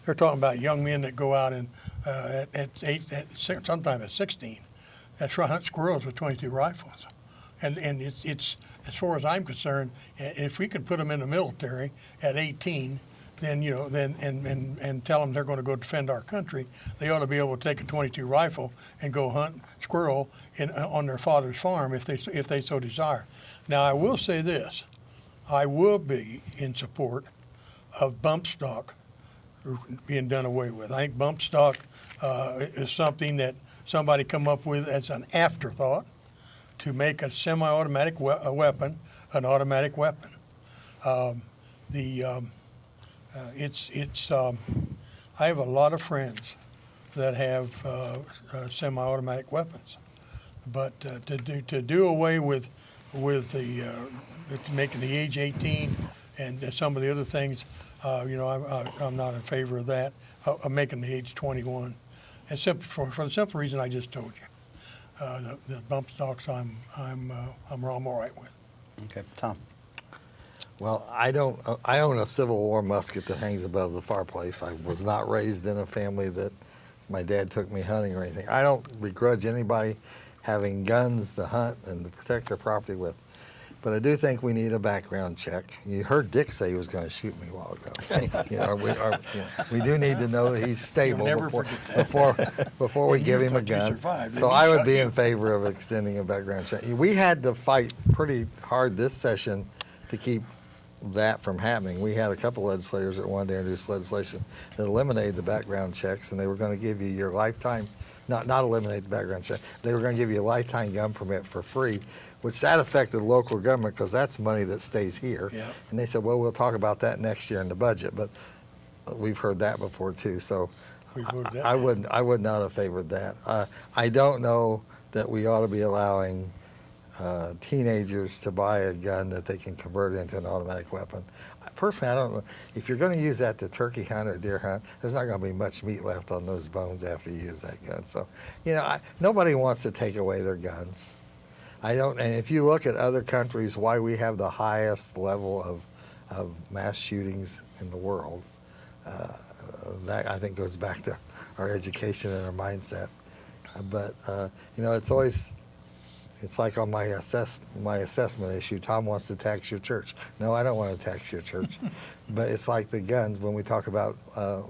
They're talking about young men that go out and sometime at 16, that's hunt squirrels with 22 rifles. And it's as far as I'm concerned, if we can put them in the military at 18, then and tell them they're going to go defend our country, they ought to be able to take a 22 rifle and go hunt squirrel on their father's farm if they so desire. Now I will say this: I will be in support of bump stock being done away with. I think bump stock is something that somebody come up with as an afterthought to make a semi-automatic weapon an automatic weapon. I have a lot of friends that have semi-automatic weapons, but to do away with the making the age 18 and some of the other things, I'm not in favor of that. Of making the age 21, and for the simple reason I just told you. The bump stocks I'm all right with. Okay, Tom. Well, I own a Civil War musket that hangs above the fireplace. I was not raised in a family that my dad took me hunting or anything. I don't begrudge anybody having guns to hunt and to protect their property with. But I do think we need a background check. You heard Dick say he was going to shoot me a while ago. So, we do need to know that he's stable before we give him a gun. So I would be in favor of extending a background check. We had to fight pretty hard this session to keep that from happening. We had a couple legislators that wanted to introduce legislation that eliminated the background checks, and they were going to give you your lifetime, not eliminate the background check, they were going to give you a lifetime gun permit for free, which that affected local government because that's money that stays here. Yeah. And they said, well, we'll talk about that next year in the budget, but we've heard that before too. So I would not have favored that. I don't know that we ought to be allowing teenagers to buy a gun that they can convert into an automatic weapon. Personally, I don't know. If you're going to use that to turkey hunt or deer hunt, there's not going to be much meat left on those bones after you use that gun. So, nobody wants to take away their guns. And if you look at other countries, why we have the highest level of mass shootings in the world, that I think goes back to our education and our mindset. But it's like on my assessment issue. Tom wants to tax your church. No, I don't want to tax your church. But it's like the guns when we talk about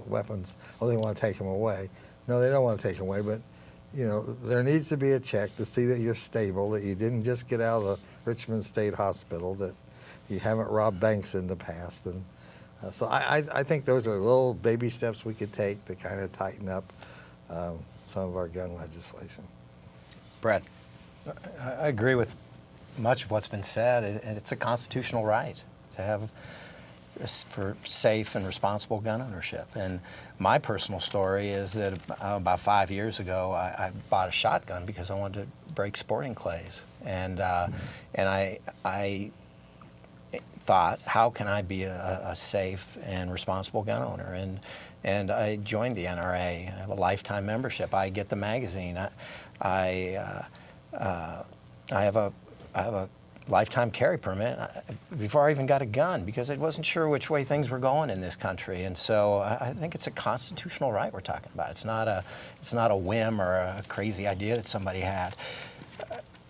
weapons. Oh, they want to take them away. No, they don't want to take them away. But there needs to be a check to see that you're stable, that you didn't just get out of the Richmond State Hospital, that you haven't robbed banks in the past. And so I think those are little baby steps we could take to kind of tighten up some of our gun legislation. Brad. I agree with much of what's been said, and it's a constitutional right to have for safe and responsible gun ownership. And my personal story is that about 5 years ago, I bought a shotgun because I wanted to break sporting clays, and I thought, how can I be a safe and responsible gun owner? And I joined the NRA. I have a lifetime membership. I get the magazine. I have a lifetime carry permit before I even got a gun, because I wasn't sure which way things were going in this country. And so I think it's a constitutional right we're talking about. It's not a whim or a crazy idea that somebody had.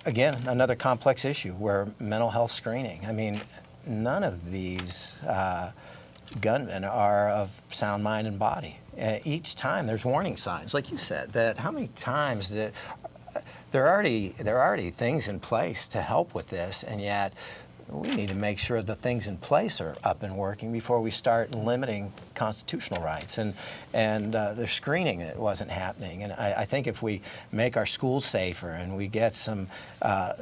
Again, another complex issue where mental health screening. I mean, none of these gunmen are of sound mind and body. Each time there's warning signs, like you said. That how many times did there are already things in place to help with this, and yet we need to make sure the things in place are up and working before we start limiting constitutional rights. And there's screening that wasn't happening. And I think if we make our schools safer and we get some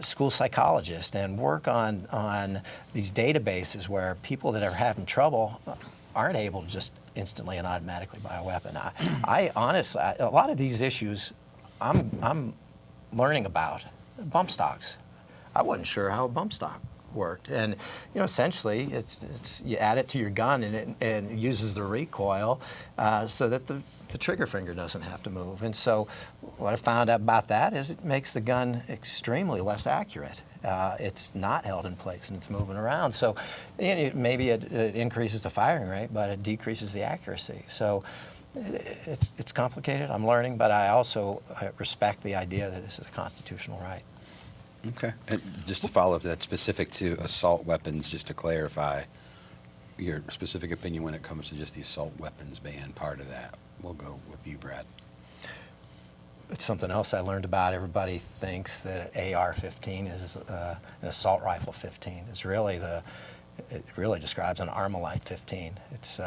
school psychologists and work on these databases where people that are having trouble aren't able to just instantly and automatically buy a weapon. I honestly, a lot of these issues, I'm learning about bump stocks. I wasn't sure how a bump stock worked, and essentially, it's you add it to your gun, and it uses the recoil so that the trigger finger doesn't have to move. And so, what I found out about that is it makes the gun extremely less accurate. It's not held in place and it's moving around. So, maybe it increases the firing rate, but it decreases the accuracy. So. It's complicated. I'm learning, but I also respect the idea that this is a constitutional right. Okay. And just to follow up, that's specific to assault weapons, just to clarify your specific opinion when it comes to just the assault weapons ban part of that. We'll go with you, Brad. It's something else I learned about. Everybody thinks that AR-15 is an assault rifle 15. It really describes an Armalite 15. It's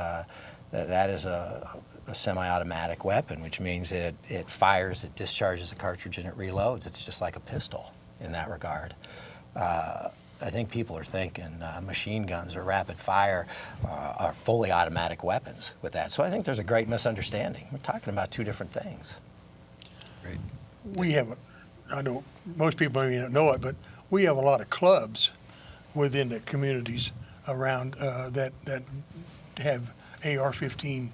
that is a semi-automatic weapon, which means it fires, it discharges a cartridge, and it reloads. It's just like a pistol in that regard. I think people are thinking machine guns or rapid fire are fully automatic weapons with that. So I think there's a great misunderstanding. We're talking about two different things. Great. We have, most people may not know it, but we have a lot of clubs within the communities around that have AR-15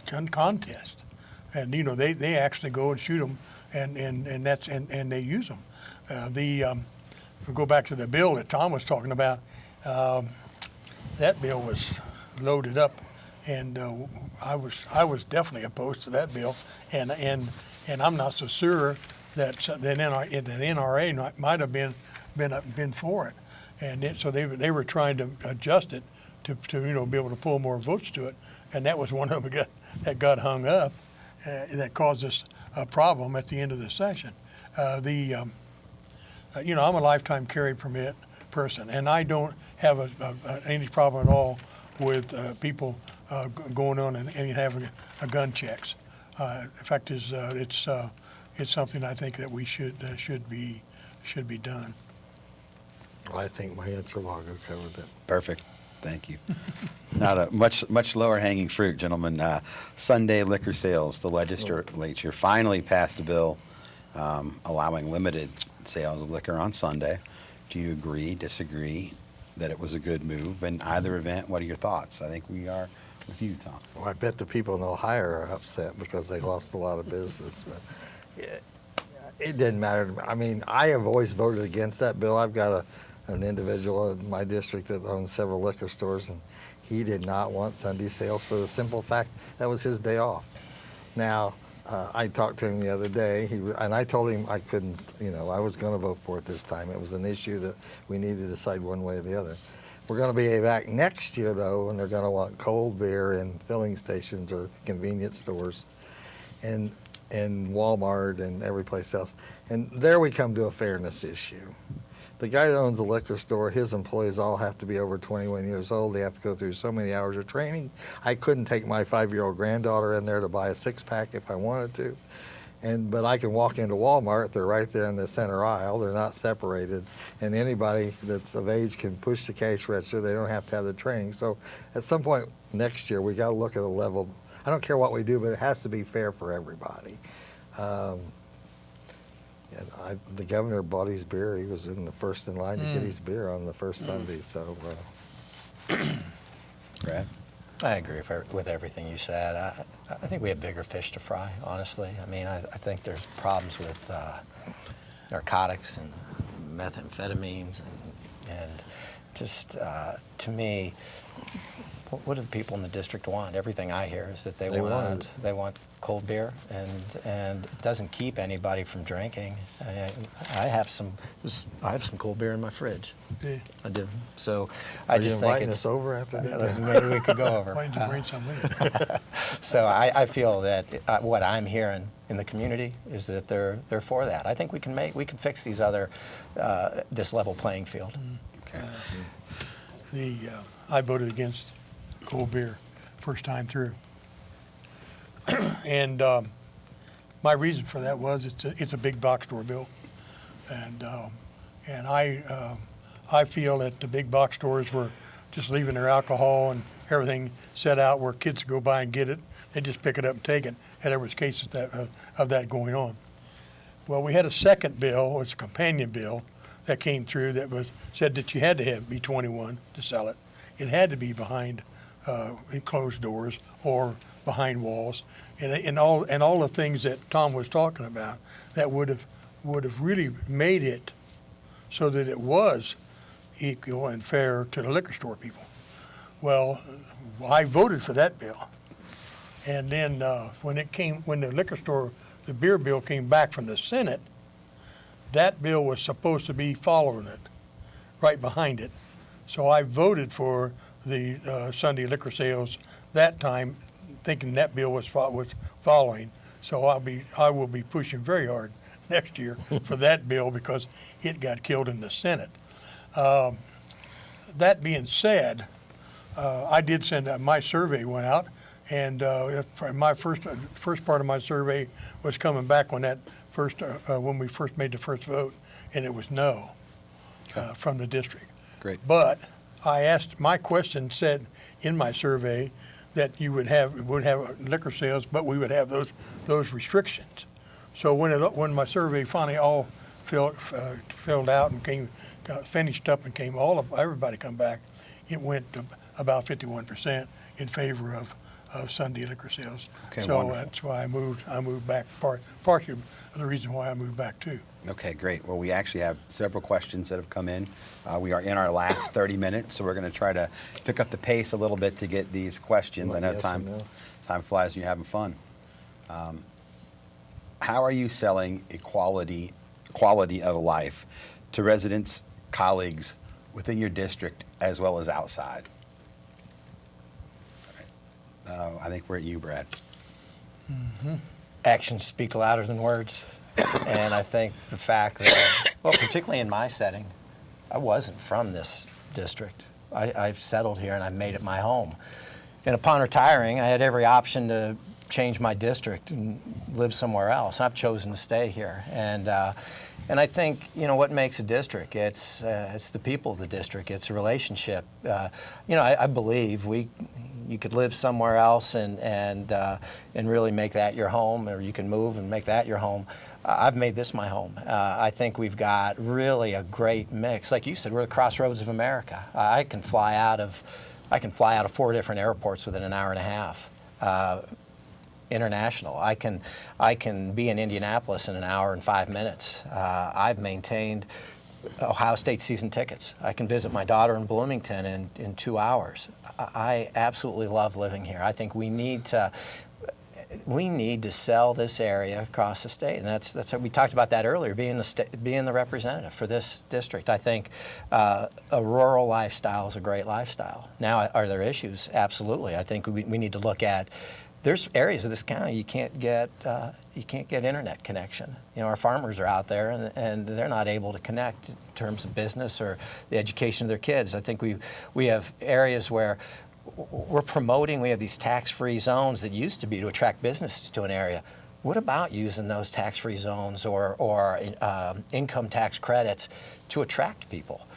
gun contest, and they actually go and shoot them, and they use them. We'll go back to the bill that Tom was talking about. That bill was loaded up, and I was definitely opposed to that bill, and I'm not so sure that the NRA might have been for it, and so they were trying to adjust it to be able to pull more votes to it, and that was one of them that got hung up, that caused us a problem at the end of the session. I'm a lifetime carry permit person, and I don't have any problem at all with people going on and having a gun checks. In fact, it's something I think that we should be done. I think my answer will go covered it. Perfect. Thank you. Not a much lower hanging fruit, gentlemen. Sunday liquor sales. The legislature finally passed a bill allowing limited sales of liquor on Sunday. Do you agree, disagree that it was a good move? In either event, what are your thoughts? I think we are with you, Tom. Well, I bet the people in Ohio are upset because they lost a lot of business. But it didn't matter to me. I mean, I have always voted against that bill. I've got an individual in my district that owns several liquor stores, and he did not want Sunday sales for the simple fact that was his day off. Now, I talked to him the other day, and I told him I couldn't, I was going to vote for it this time. It was an issue that we needed to decide one way or the other. We're going to be back next year, though, and they're going to want cold beer in filling stations or convenience stores and Walmart and every place else. And there we come to a fairness issue. The guy that owns a liquor store, his employees all have to be over 21 years old. They have to go through so many hours of training. I couldn't take my 5-year-old granddaughter in there to buy a 6-pack if I wanted to. But I can walk into Walmart. They're right there in the center aisle. They're not separated. And anybody that's of age can push the cash register. They don't have to have the training. So at some point next year, we got to look at a level. I don't care what we do, but it has to be fair for everybody. And the governor bought his beer. He was in the first in line to get his beer on the first Sunday. So, Brad? I agree with everything you said. I think we have bigger fish to fry, honestly. I mean, I think there's problems with narcotics and methamphetamines and just, to me, what do the people in the district want? Everything I hear is that they want cold beer, and it doesn't keep anybody from drinking. I have some cold beer in my fridge. Yeah. I do. So are I you just think inviting it's us over after that? maybe we could go over. Why didn't you bring some with you? So I feel that what I'm hearing in the community is that they're for that. I think we can fix these other this level playing field. Okay. I voted against cold beer first time through, and my reason for that was it's a big box store bill, and I feel that the big box stores were just leaving their alcohol and everything set out where kids go by and get it. They just pick it up and take it, and there was cases of that going on. Well, we had a second bill, it's a companion bill, that came through that said that you had to be 21 to sell it. It had to be behind enclosed doors or behind walls, and all the things that Tom was talking about that would have really made it so that it was equal and fair to the liquor store people. Well, I voted for that bill, and then when the beer bill came back from the Senate, that bill was supposed to be following it, right behind it. So I voted for the Sunday liquor sales that time, thinking that bill was following. So I will be pushing very hard next year for that bill because it got killed in the Senate. That being said, I did send my survey went out, and my first part of my survey was coming back on that when we first made the first vote, and it was no from the district. Great. But my question said in my survey that you would have liquor sales, but we would have those restrictions. So when my survey finally all filled out and got finished up and everybody come back, it went to about 51% in favor of Sunday liquor sales. Okay, so wonderful. that's why I moved back. Partially the reason why I moved back too. Okay, great. Well, we actually have several questions that have come in. We are in our last 30 minutes, so we're going to try to pick up the pace a little bit to get these questions. I know Yes time or no? flies when you're having fun. How are you selling quality of life to residents, colleagues within your district as well as outside? All right. I think we're at you, Brad. Mm-hmm. Actions speak louder than words. And I think the fact that, well, particularly in my setting, I wasn't from this district. I've settled here and I've made it my home. And upon retiring, I had every option to change my district and live somewhere else. I've chosen to stay here. And I think, what makes a district? It's the people of the district. It's a relationship. I believe you could live somewhere else and really make that your home, or you can move and make that your home. I've made this my home. I think we've got really a great mix. Like you said, we're the crossroads of America. I can fly out of 4 different airports within an hour and a half. International. I can be in Indianapolis in an hour and 5 minutes. I've maintained Ohio State season tickets. I can visit my daughter in Bloomington in 2 hours. I absolutely love living here. I think we need to sell this area across the state, and that's what we talked about that earlier. Being the representative for this district, I think a rural lifestyle is a great lifestyle. Now, are there issues? Absolutely. I think we need to look at. There's areas of this county you can't get internet connection. Our farmers are out there and they're not able to connect in terms of business or the education of their kids. I think we have areas where we're promoting. We have these tax-free zones that used to be to attract businesses to an area. What about using those tax-free zones or income tax credits to attract people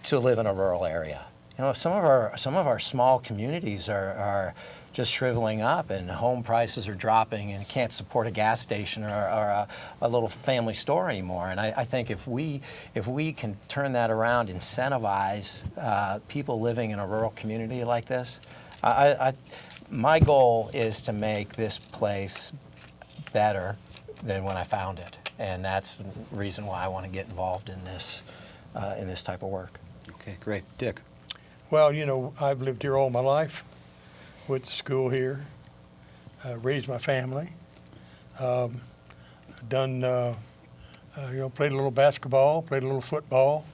to live in a rural area? You know, some of our small communities are just shriveling up, and home prices are dropping, and can't support a gas station or a little family store anymore. And I think if we can turn that around, incentivize people living in a rural community like this, my goal is to make this place better than when I found it, and that's the reason why I want to get involved in this type of work. Okay, great. Dick? Well, I've lived here all my life, went to school here, raised my family, done, played a little basketball, played a little football.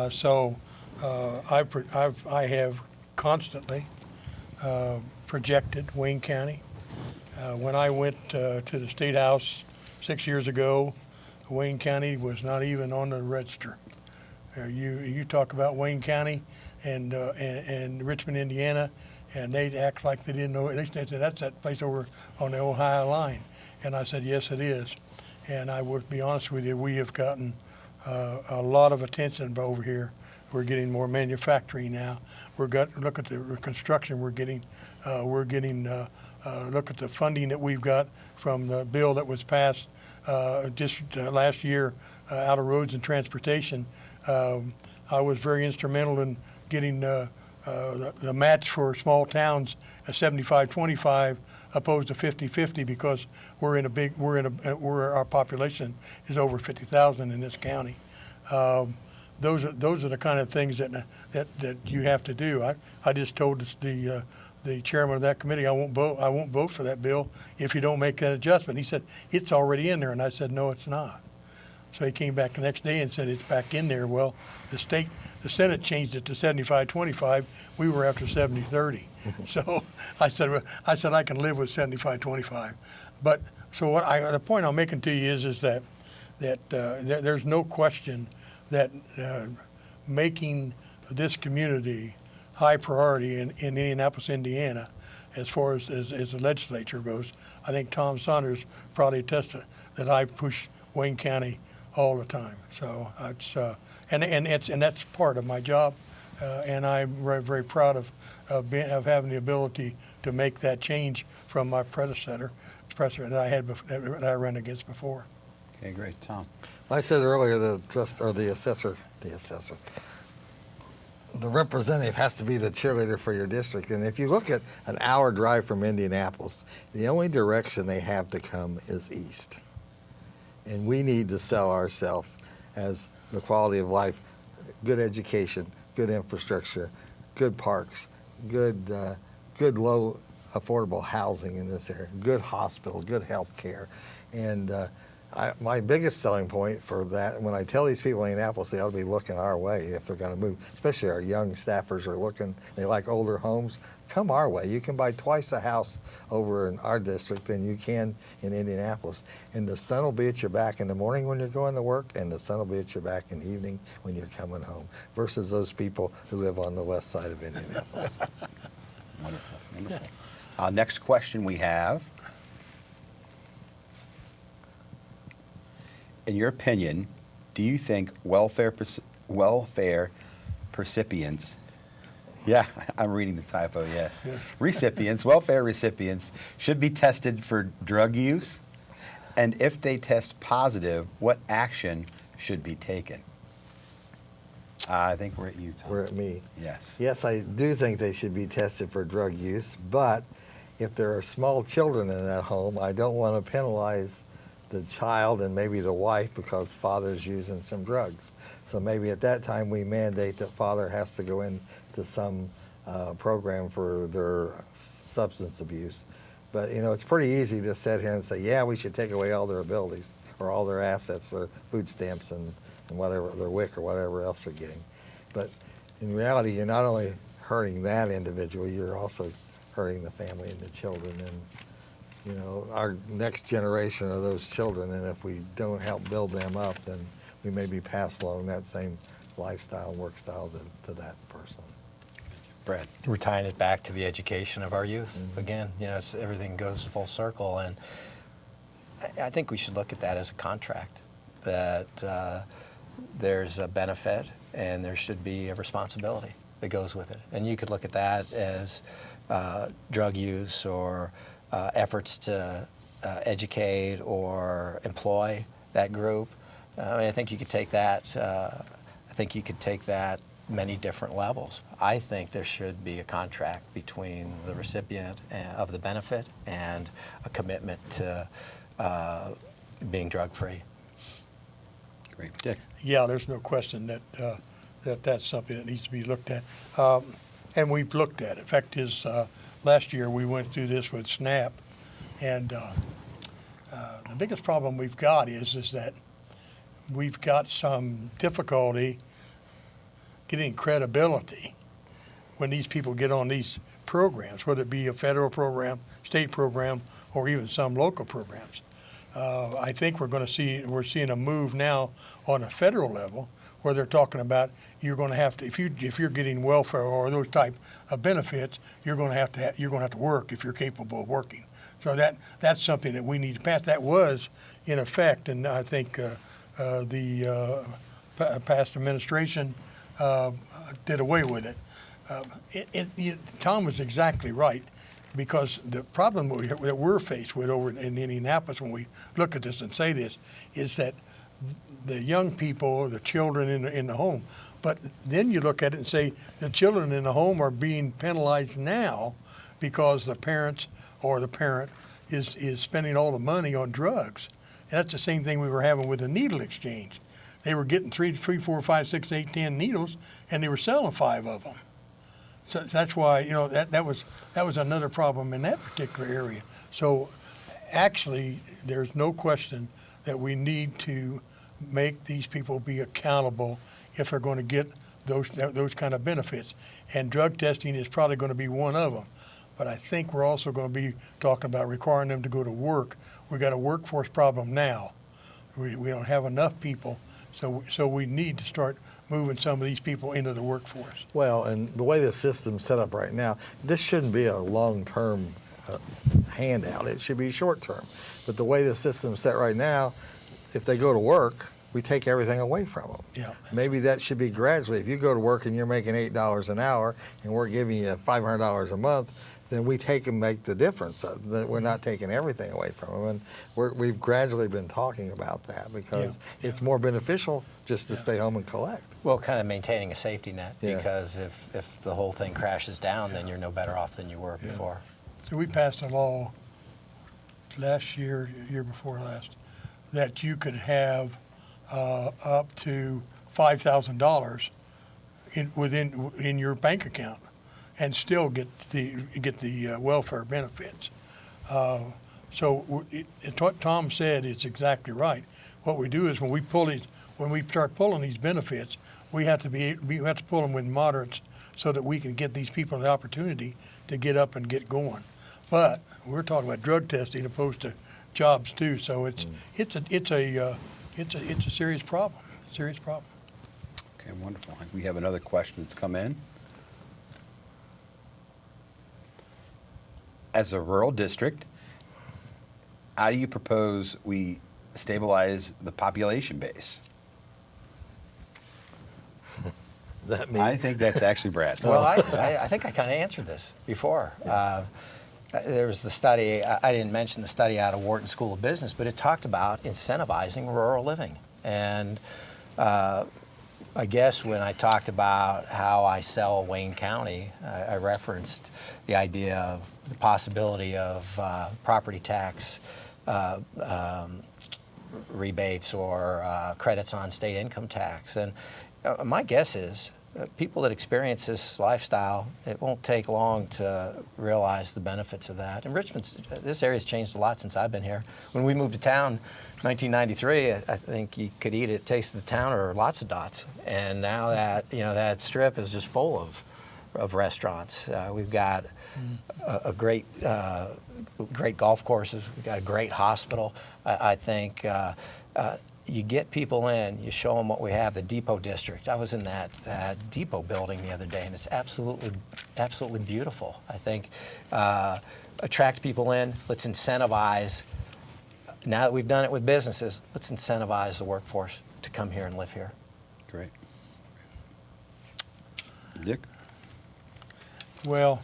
So I have constantly projected Wayne County. When I went to the State House 6 years ago, Wayne County was not even on the register. You talk about Wayne County and Richmond, Indiana, and they'd act like they didn't know it. They said, that's that place over on the Ohio line. And I said, yes, it is. And I would be honest with you, we have gotten a lot of attention over here. We're getting more manufacturing now. Look at the construction we're getting. Look at the funding that we've got from the bill that was passed just last year out of Roads and Transportation. I was very instrumental in getting the match for small towns at 75-25 opposed to 50-50 because our population is over 50,000 in this county. Those are the kind of things that you have to do. I just told the chairman of that committee I won't vote for that bill if you don't make that adjustment. He said it's already in there, and I said no, it's not. So he came back the next day and said it's back in there. Well, the Senate changed it to 75-25. We were after 70-30. So I said I can live with 75-25. But so the point I'm making to you is that there's no question that making this community high priority in Indianapolis, Indiana, as far as the legislature goes. I think Tom Saunders probably attested that I push Wayne County all the time. So it's and that's part of my job, and I'm very, very proud of having the ability to make that change from my predecessor that I ran against before. Okay, great. Tom? I said earlier the assessor, the representative has to be the cheerleader for your district. And if you look at an hour drive from Indianapolis, the only direction they have to come is east. And we need to sell ourselves as the quality of life, good education, good infrastructure, good parks, good low affordable housing in this area, good hospital, good health care. And my biggest selling point for that, when I tell these people in Indianapolis they ought to be looking our way if they're going to move, especially our young staffers are looking, they like older homes, come our way. You can buy twice a house over in our district than you can in Indianapolis. And the sun will be at your back in the morning when you're going to work, and the sun will be at your back in the evening when you're coming home, versus those people who live on the west side of Indianapolis. Wonderful, wonderful. Next question we have. In your opinion, do you think welfare recipients, yeah, I'm reading the typo, yes. Welfare recipients should be tested for drug use? And if they test positive, what action should be taken? I think we're at you, Tom. We're at me. Yes. Yes, I do think they should be tested for drug use, but if there are small children in that home, I don't want to penalize the child and maybe the wife because father's using some drugs. So maybe at that time we mandate that father has to go into some program for their substance abuse. But it's pretty easy to sit here and say, yeah, we should take away all their abilities or all their assets, their food stamps and whatever, their WIC or whatever else they're getting. But in reality, you're not only hurting that individual, you're also hurting the family and the children. And our next generation of those children, and if we don't help build them up, then we may be passed along that same lifestyle and work style to that person. Brad? We're tying it back to the education of our youth. Mm-hmm. Again, everything goes full circle, and I think we should look at that as a contract, that there's a benefit and there should be a responsibility. that goes with it. And you could look at that as drug use or efforts to educate or employ that group. I mean, I think you could take that. I think you could take that many different levels. I think there should be a contract between the recipient of the benefit and a commitment to being drug-free. Great. Dick? Yeah, there's no question that that's something that needs to be looked at. And we've looked at it. In fact, last year we went through this with SNAP, and the biggest problem we've got is that we've got some difficulty getting credibility when these people get on these programs, whether it be a federal program, state program, or even some local programs. I think we're seeing a move now on a federal level where they're talking about you're going to have to, if you're getting welfare or those type of benefits, you're going to have to work if you're capable of working. So that's something that we need to pass. That was in effect, and I think the past administration did away with it. Tom was exactly right, because the problem that we're faced with over in Indianapolis when we look at this and say this is that the young people, the children in the home, but then you look at it and say the children in the home are being penalized now because the parents or the parent is spending all the money on drugs. And that's the same thing we were having with the needle exchange. They were getting 3, 4, 5, 6, 8, 10 needles, and they were selling 5 of them. So that's why, that was another problem in that particular area. So actually, there's no question that we need to make these people be accountable if they're going to get those kind of benefits. And drug testing is probably going to be one of them. But I think we're also going to be talking about requiring them to go to work. We've got a workforce problem now. We don't have enough people, so we need to start moving some of these people into the workforce. Well, and the way the system's set up right now, this shouldn't be a long-term handout. It should be short-term. But the way the system's set right now, if they go to work, we take everything away from them. Yeah. Maybe that should be gradually. If you go to work and you're making $8 an hour and we're giving you $500 a month, then we take and make the difference. We're not taking everything away from them. And we've gradually been talking about that because it's more beneficial just to stay home and collect. Well, kind of maintaining a safety net, Yeah. because if the whole thing crashes down, then you're no better off than you were before. So we passed a law last year, year before last, that you could have up to $5,000 in your bank account and still get the welfare benefits. So what Tom said is exactly right. What we do is when we start pulling these benefits, we have to pull them with moderates so that we can get these people the opportunity to get up and get going. But we're talking about drug testing opposed to jobs too. So it's a serious problem. Serious problem. Okay, wonderful. We have another question that's come in. As a rural district, how do you propose we stabilize the population base? That mean? I think that's actually Brad. Well, I think I kind of answered this before. There was the study, I didn't mention the study out of Wharton School of Business, but it talked about incentivizing rural living. And I guess when I talked about how I sell Wayne County, I referenced the idea of the possibility of property tax rebates or credits on state income tax. And my guess is people that experience this lifestyle, it won't take long to realize the benefits of that. And this area's changed a lot since I've been here. When we moved to town, 1993, I think you could eat at Taste of the Town or lots of dots. And now that strip is just full of restaurants. We've got a great golf courses. We've got a great hospital. I think you get people in, you show them what we have, the Depot District. I was in that Depot building the other day, and it's absolutely beautiful. I think attract people in. Let's incentivize. Now that we've done it with businesses, let's incentivize the workforce to come here and live here. Great. Dick? Well,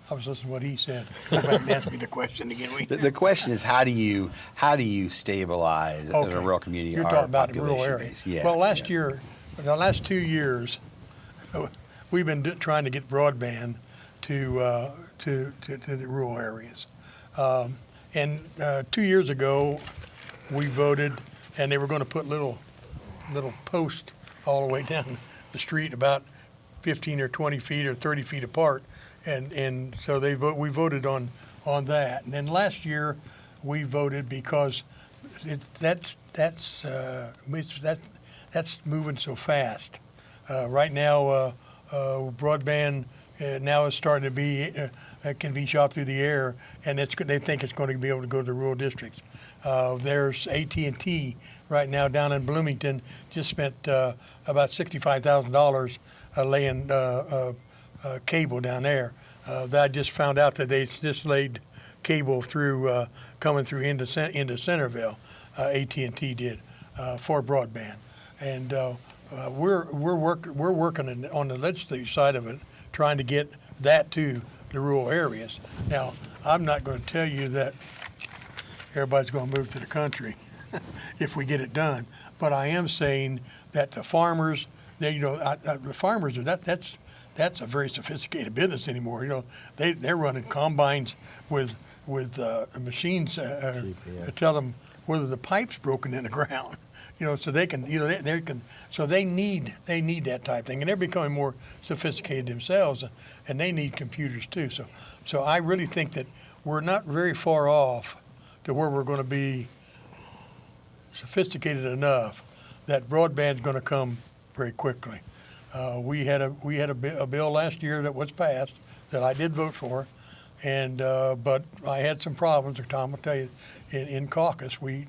I was listening to what he said. Go back and ask me the question again. The question is, how do you stabilize in a rural community? You're our talking about the rural population areas. base? Yes, Well, yes. the last 2 years, we've been trying to get broadband to the rural areas. And 2 years ago, we voted, and they were going to put little posts all the way down the street, about 15 or 20 feet or 30 feet apart, and so we voted on that. And then last year, we voted because that's moving so fast. Right now, broadband now is starting to be can be shot through the air, and they think it's going to be able to go to the rural districts. There's AT&T right now down in Bloomington just spent about $65,000 laying cable down there. I just found out that they just laid cable through coming through into Centerville. AT&T did for broadband, and we're working on the legislative side of it, trying to get that to the rural areas. Now, I'm not going to tell you that everybody's going to move to the country if we get it done, but I am saying that the farmers, the farmers that's a very sophisticated business anymore. They're running combines with machines to tell them whether the pipe's broken in the ground. So they can, they can. So they need that type thing, and they're becoming more sophisticated themselves, and they need computers too. So I really think that we're not very far off to where we're going to be sophisticated enough that broadband's going to come very quickly. We had a bill last year that was passed that I did vote for, and but I had some problems. Tom will tell you, in caucus we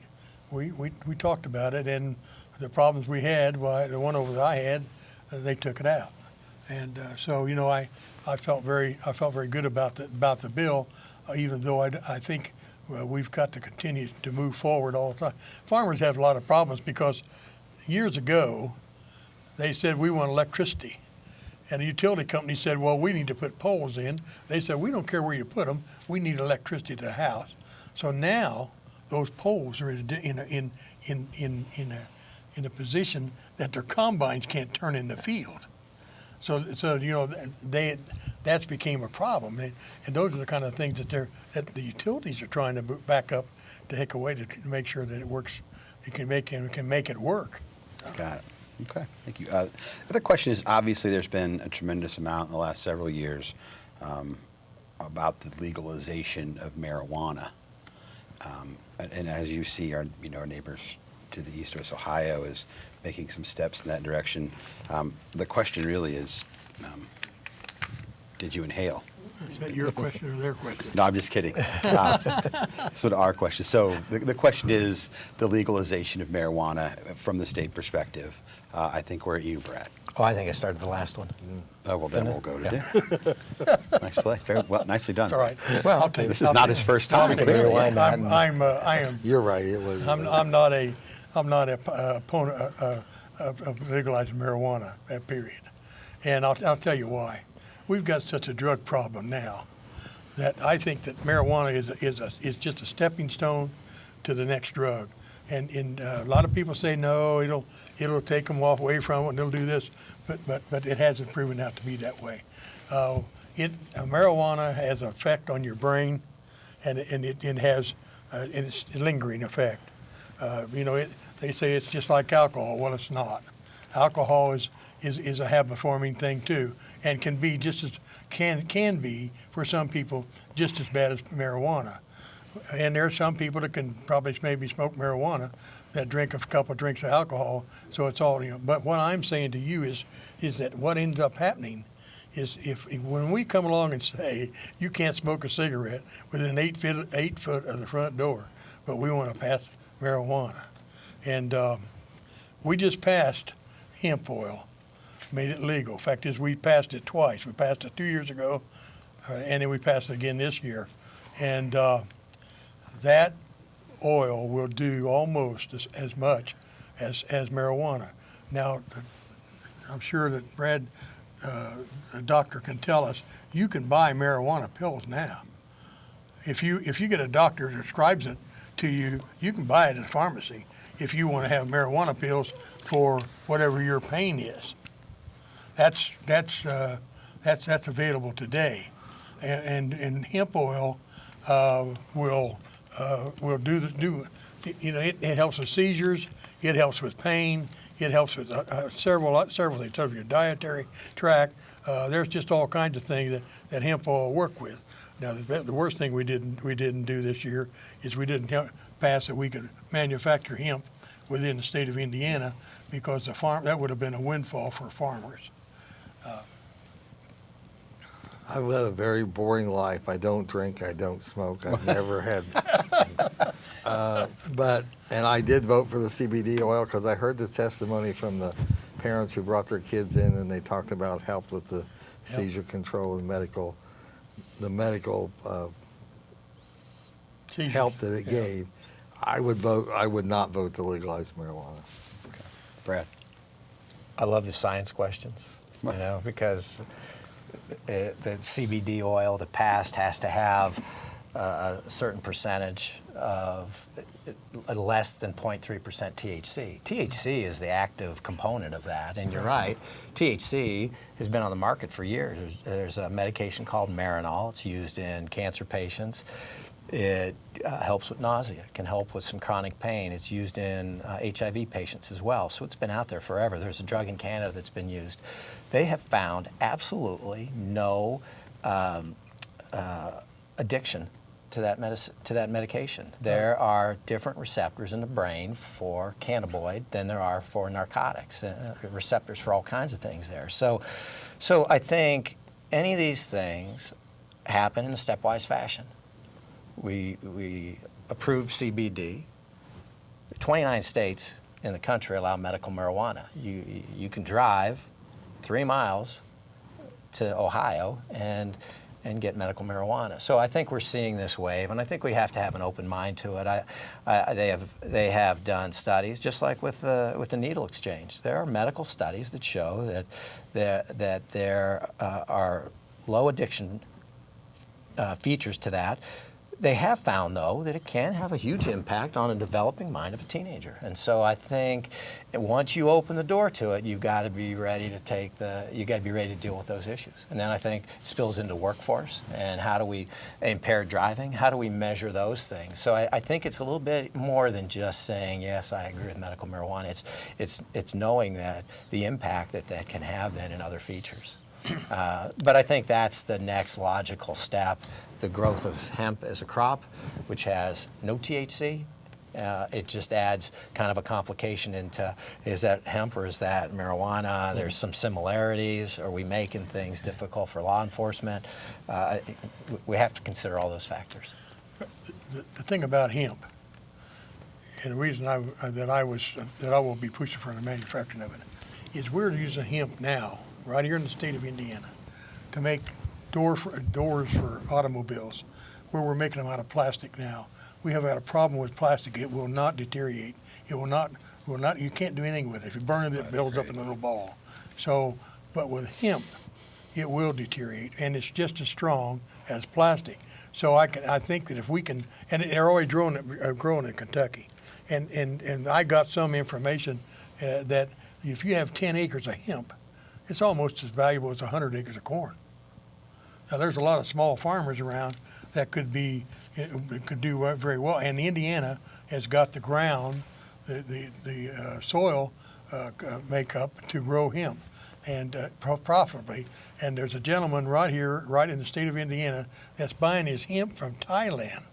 talked about it, and the problems we had, the one over that I had, they took it out, and so I felt very good about the bill, even though I think we've got to continue to move forward all the time. Farmers have a lot of problems because years ago they said we want electricity, and the utility company said, well, we need to put poles in. They said, we don't care where you put them, we need electricity to the house. So now those poles are in a position that their combines can't turn in the field. So that's became a problem, and those are the kind of things that the utilities are trying to back up to take away to make sure that it works. It can make it work. Got it. Okay, thank you. The other question is, obviously there's been a tremendous amount in the last several years about the legalization of marijuana. And as you see, our neighbors to the east of us, Ohio, is making some steps in that direction. The question really is, did you inhale? Is that your question or their question? No, I'm just kidding. Sort of our question. So the question is the legalization of marijuana from the state perspective. I think we're at you, Brad. Oh, I think I started the last one. Oh, well, then we'll go to Yeah. Dick. Nice play. Very well, nicely done. It's all right. Well, I'll take This it. is not his first time. I'll take Clearly. it. I am. You're right. It was. I'm not a opponent of legalizing marijuana. Period. And I'll tell you why. We've got such a drug problem now that I think that marijuana is just a stepping stone to the next drug. And a lot of people say no, it'll take them away from it and they'll do this, but it hasn't proven out to be that way. Marijuana has an effect on your brain, and it has it's a lingering effect. They say it's just like alcohol. Well, it's not. Alcohol is a habit-forming thing too, and can be can be for some people just as bad as marijuana. And there are some people that can probably maybe smoke marijuana that drink a couple of drinks of alcohol. So it's all But what I'm saying to you is that what ends up happening is when we come along and say you can't smoke a cigarette within 8 foot of the front door, but we want to pass marijuana, and we just passed hemp oil, made it legal. In fact, we passed it twice. We passed it 2 years ago, and then we passed it again this year, and that oil will do almost as much as marijuana. Now, I'm sure that Brad a doctor can tell us, you can buy marijuana pills now. If you get a doctor that prescribes it to you, you can buy it at a pharmacy if you want to have marijuana pills for whatever your pain is. That's available today, and hemp oil will do. You know, it helps with seizures. It helps with pain. It helps with several things. It helps with your dietary tract. There's just all kinds of things that hemp oil work with. Now, the worst thing we didn't do this year is we didn't pass that we could manufacture hemp within the state of Indiana, because that would have been a windfall for farmers. I've led a very boring life. I don't drink. I don't smoke. I've never had. And I did vote for the CBD oil because I heard the testimony from the parents who brought their kids in, and they talked about help with the seizure control and the medical help that it gave. I would not vote to legalize marijuana. Okay. Brad. I love the science questions, you know, because the CBD oil that passed has to have a certain percentage of less than 0.3% THC. THC is the active component of that, and you're right. THC has been on the market for years. There's a medication called Marinol. It's used in cancer patients. It helps with nausea. It can help with some chronic pain. It's used in HIV patients as well. So it's been out there forever. There's a drug in Canada that's been used. They have found absolutely no addiction to that medication. There are different receptors in the brain for cannabinoid than there are for narcotics. Receptors for all kinds of things there. So I think any of these things happen in a stepwise fashion. We approved CBD. 29 states in the country allow medical marijuana. You can drive 3 miles to Ohio and get medical marijuana. So I think we're seeing this wave, and I think we have to have an open mind to it. They have done studies, just like with the needle exchange. There are medical studies that show that there are low addiction features to that. They have found, though, that it can have a huge impact on a developing mind of a teenager. And so I think once you open the door to it, you've got to be ready to you got to be ready to deal with those issues. And then I think it spills into workforce, and how do we, impaired driving, how do we measure those things? So I think it's a little bit more than just saying, yes, I agree with medical marijuana. It's knowing that the impact that can have then in other features. But I think that's the next logical step. The growth of hemp as a crop, which has no THC, it just adds kind of a complication into, is that hemp or is that marijuana? There's some similarities. Are we making things difficult for law enforcement? We have to consider all those factors. The thing about hemp, and the reason that I will be pushing for the manufacturing of it, is we're using hemp now, right here in the state of Indiana, to make doors for automobiles, where we're making them out of plastic now. We have had a problem with plastic. It will not deteriorate. It will not, you can't do anything with it. If you burn it, it builds up in a little ball. So, but with hemp, it will deteriorate, and it's just as strong as plastic. So I think that if we can, and they're already growing in Kentucky, and I got some information that if you have 10 acres of hemp, it's almost as valuable as 100 acres of corn. Now, there's a lot of small farmers around that could do very well, and Indiana has got the ground, the soil makeup to grow hemp, and profitably. And there's a gentleman right here, right in the state of Indiana, that's buying his hemp from Thailand,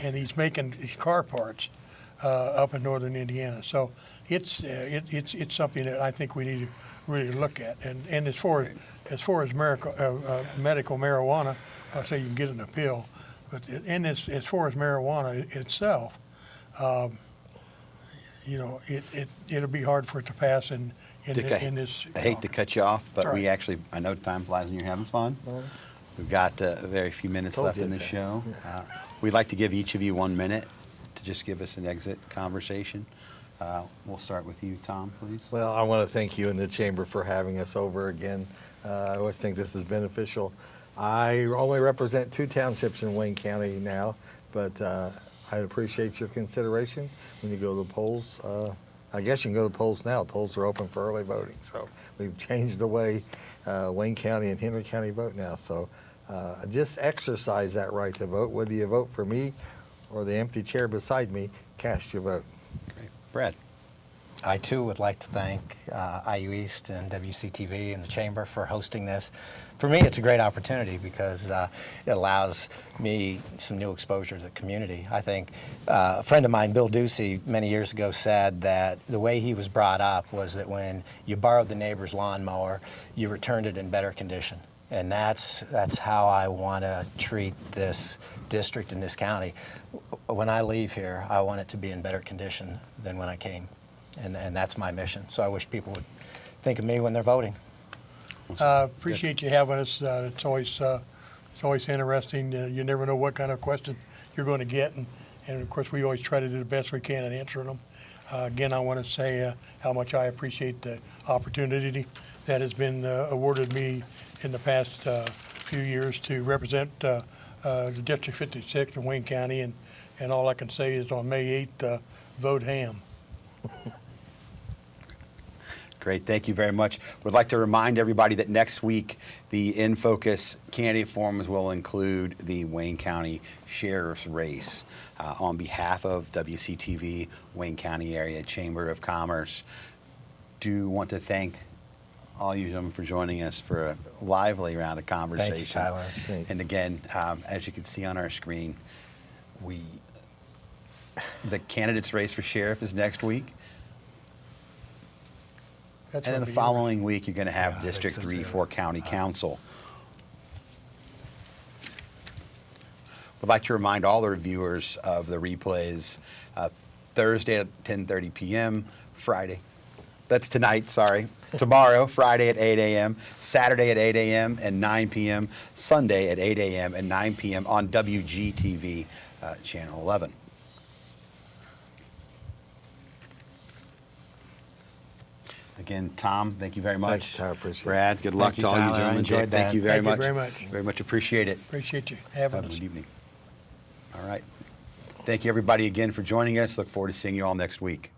and he's making car parts up in northern Indiana. So it's something that I think we need to really look at. And as far as medical marijuana, I say you can get in a pill, but as far as marijuana itself, it'll be hard for it to pass in this. I hate to cut you off, but Sorry. I know time flies when you're having fun. We've got very few minutes left in the show. We'd like to give each of you 1 minute to just give us an exit conversation. We'll start with you, Tom, please. Well, I want to thank you and the Chamber for having us over again. I always think this is beneficial. I only represent 2 townships in Wayne County now, but I appreciate your consideration when you go to the polls. I guess you can go to the polls now. Polls are open for early voting, so we've changed the way Wayne County and Henry County vote now. So just exercise that right to vote. Whether you vote for me or the empty chair beside me, cast your vote. Great. Brad. I too would like to thank IU East and WCTV and the Chamber for hosting this. For me, it's a great opportunity because it allows me some new exposure to the community. I think a friend of mine, Bill Ducey, many years ago said that the way he was brought up was that when you borrowed the neighbor's lawnmower, you returned it in better condition. And that's how I want to treat this district in this county. When I leave here, I want it to be in better condition than when I came. And that's my mission. So I wish people would think of me when they're voting. Appreciate you having us. It's always interesting. You never know what kind of question you're going to get, and of course we always try to do the best we can at answering them. Again, I want to say how much I appreciate the opportunity that has been awarded me in the past few years to represent the District 56 in Wayne County, and all I can say is on May 8th, vote ham. Great, thank you very much. Would like to remind everybody that next week the In Focus candidate forums will include the Wayne County Sheriff's race. On behalf of WCTV, Wayne County Area Chamber of Commerce, do want to thank all you gentlemen for joining us for a lively round of conversation. Thank you, Tyler. Thanks. And again, as you can see on our screen, the candidates race for sheriff is next week. That's And then gonna the be following week, you're going to have Yeah, District that makes 3 sense, for County Council. Would like to remind all the reviewers of the replays Thursday at 10:30 p.m., Friday. That's tonight, sorry. Tomorrow, Friday at 8 a.m., Saturday at 8 a.m. and 9 p.m., Sunday at 8 a.m. and 9 p.m. on WGTV Channel 11. Again, Tom, thank you very much. Thanks, Tyler, appreciate it. Brad, good luck Thank you, to all you Tyler. I gentlemen. enjoyed Dick, that. thank you very Thank you much. very much. Very much appreciate it. Appreciate you having Have a us. good evening. All right. Thank you, everybody, again for joining us. Look forward to seeing you all next week.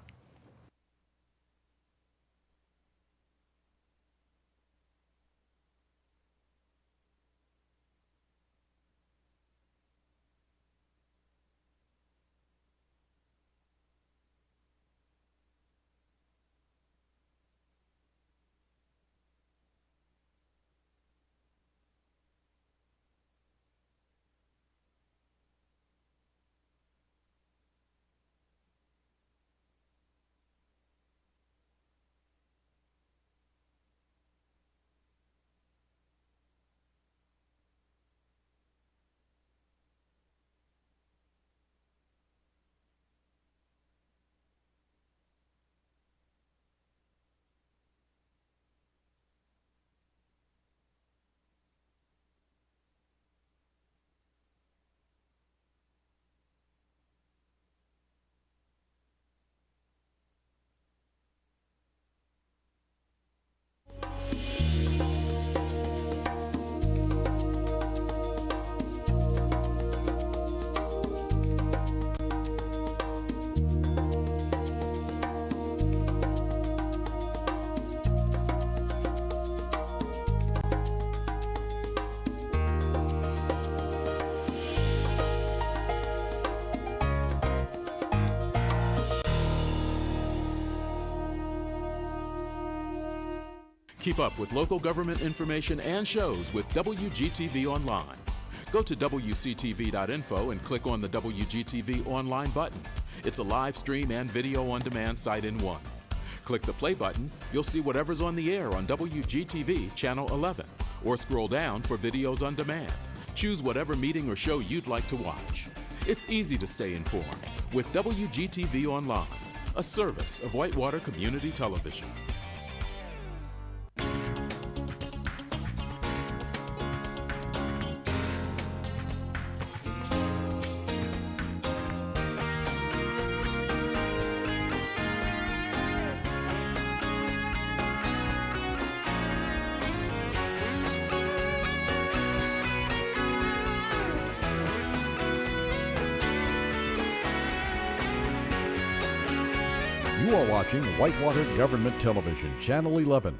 Keep up with local government information and shows with WGTV Online. Go to WCTV.info and click on the WGTV Online button. It's a live stream and video on demand site in one. Click the play button, you'll see whatever's on the air on WGTV Channel 11, or scroll down for videos on demand. Choose whatever meeting or show you'd like to watch. It's easy to stay informed with WGTV Online, a service of Whitewater Community Television. You are watching Whitewater Government Television, Channel 11.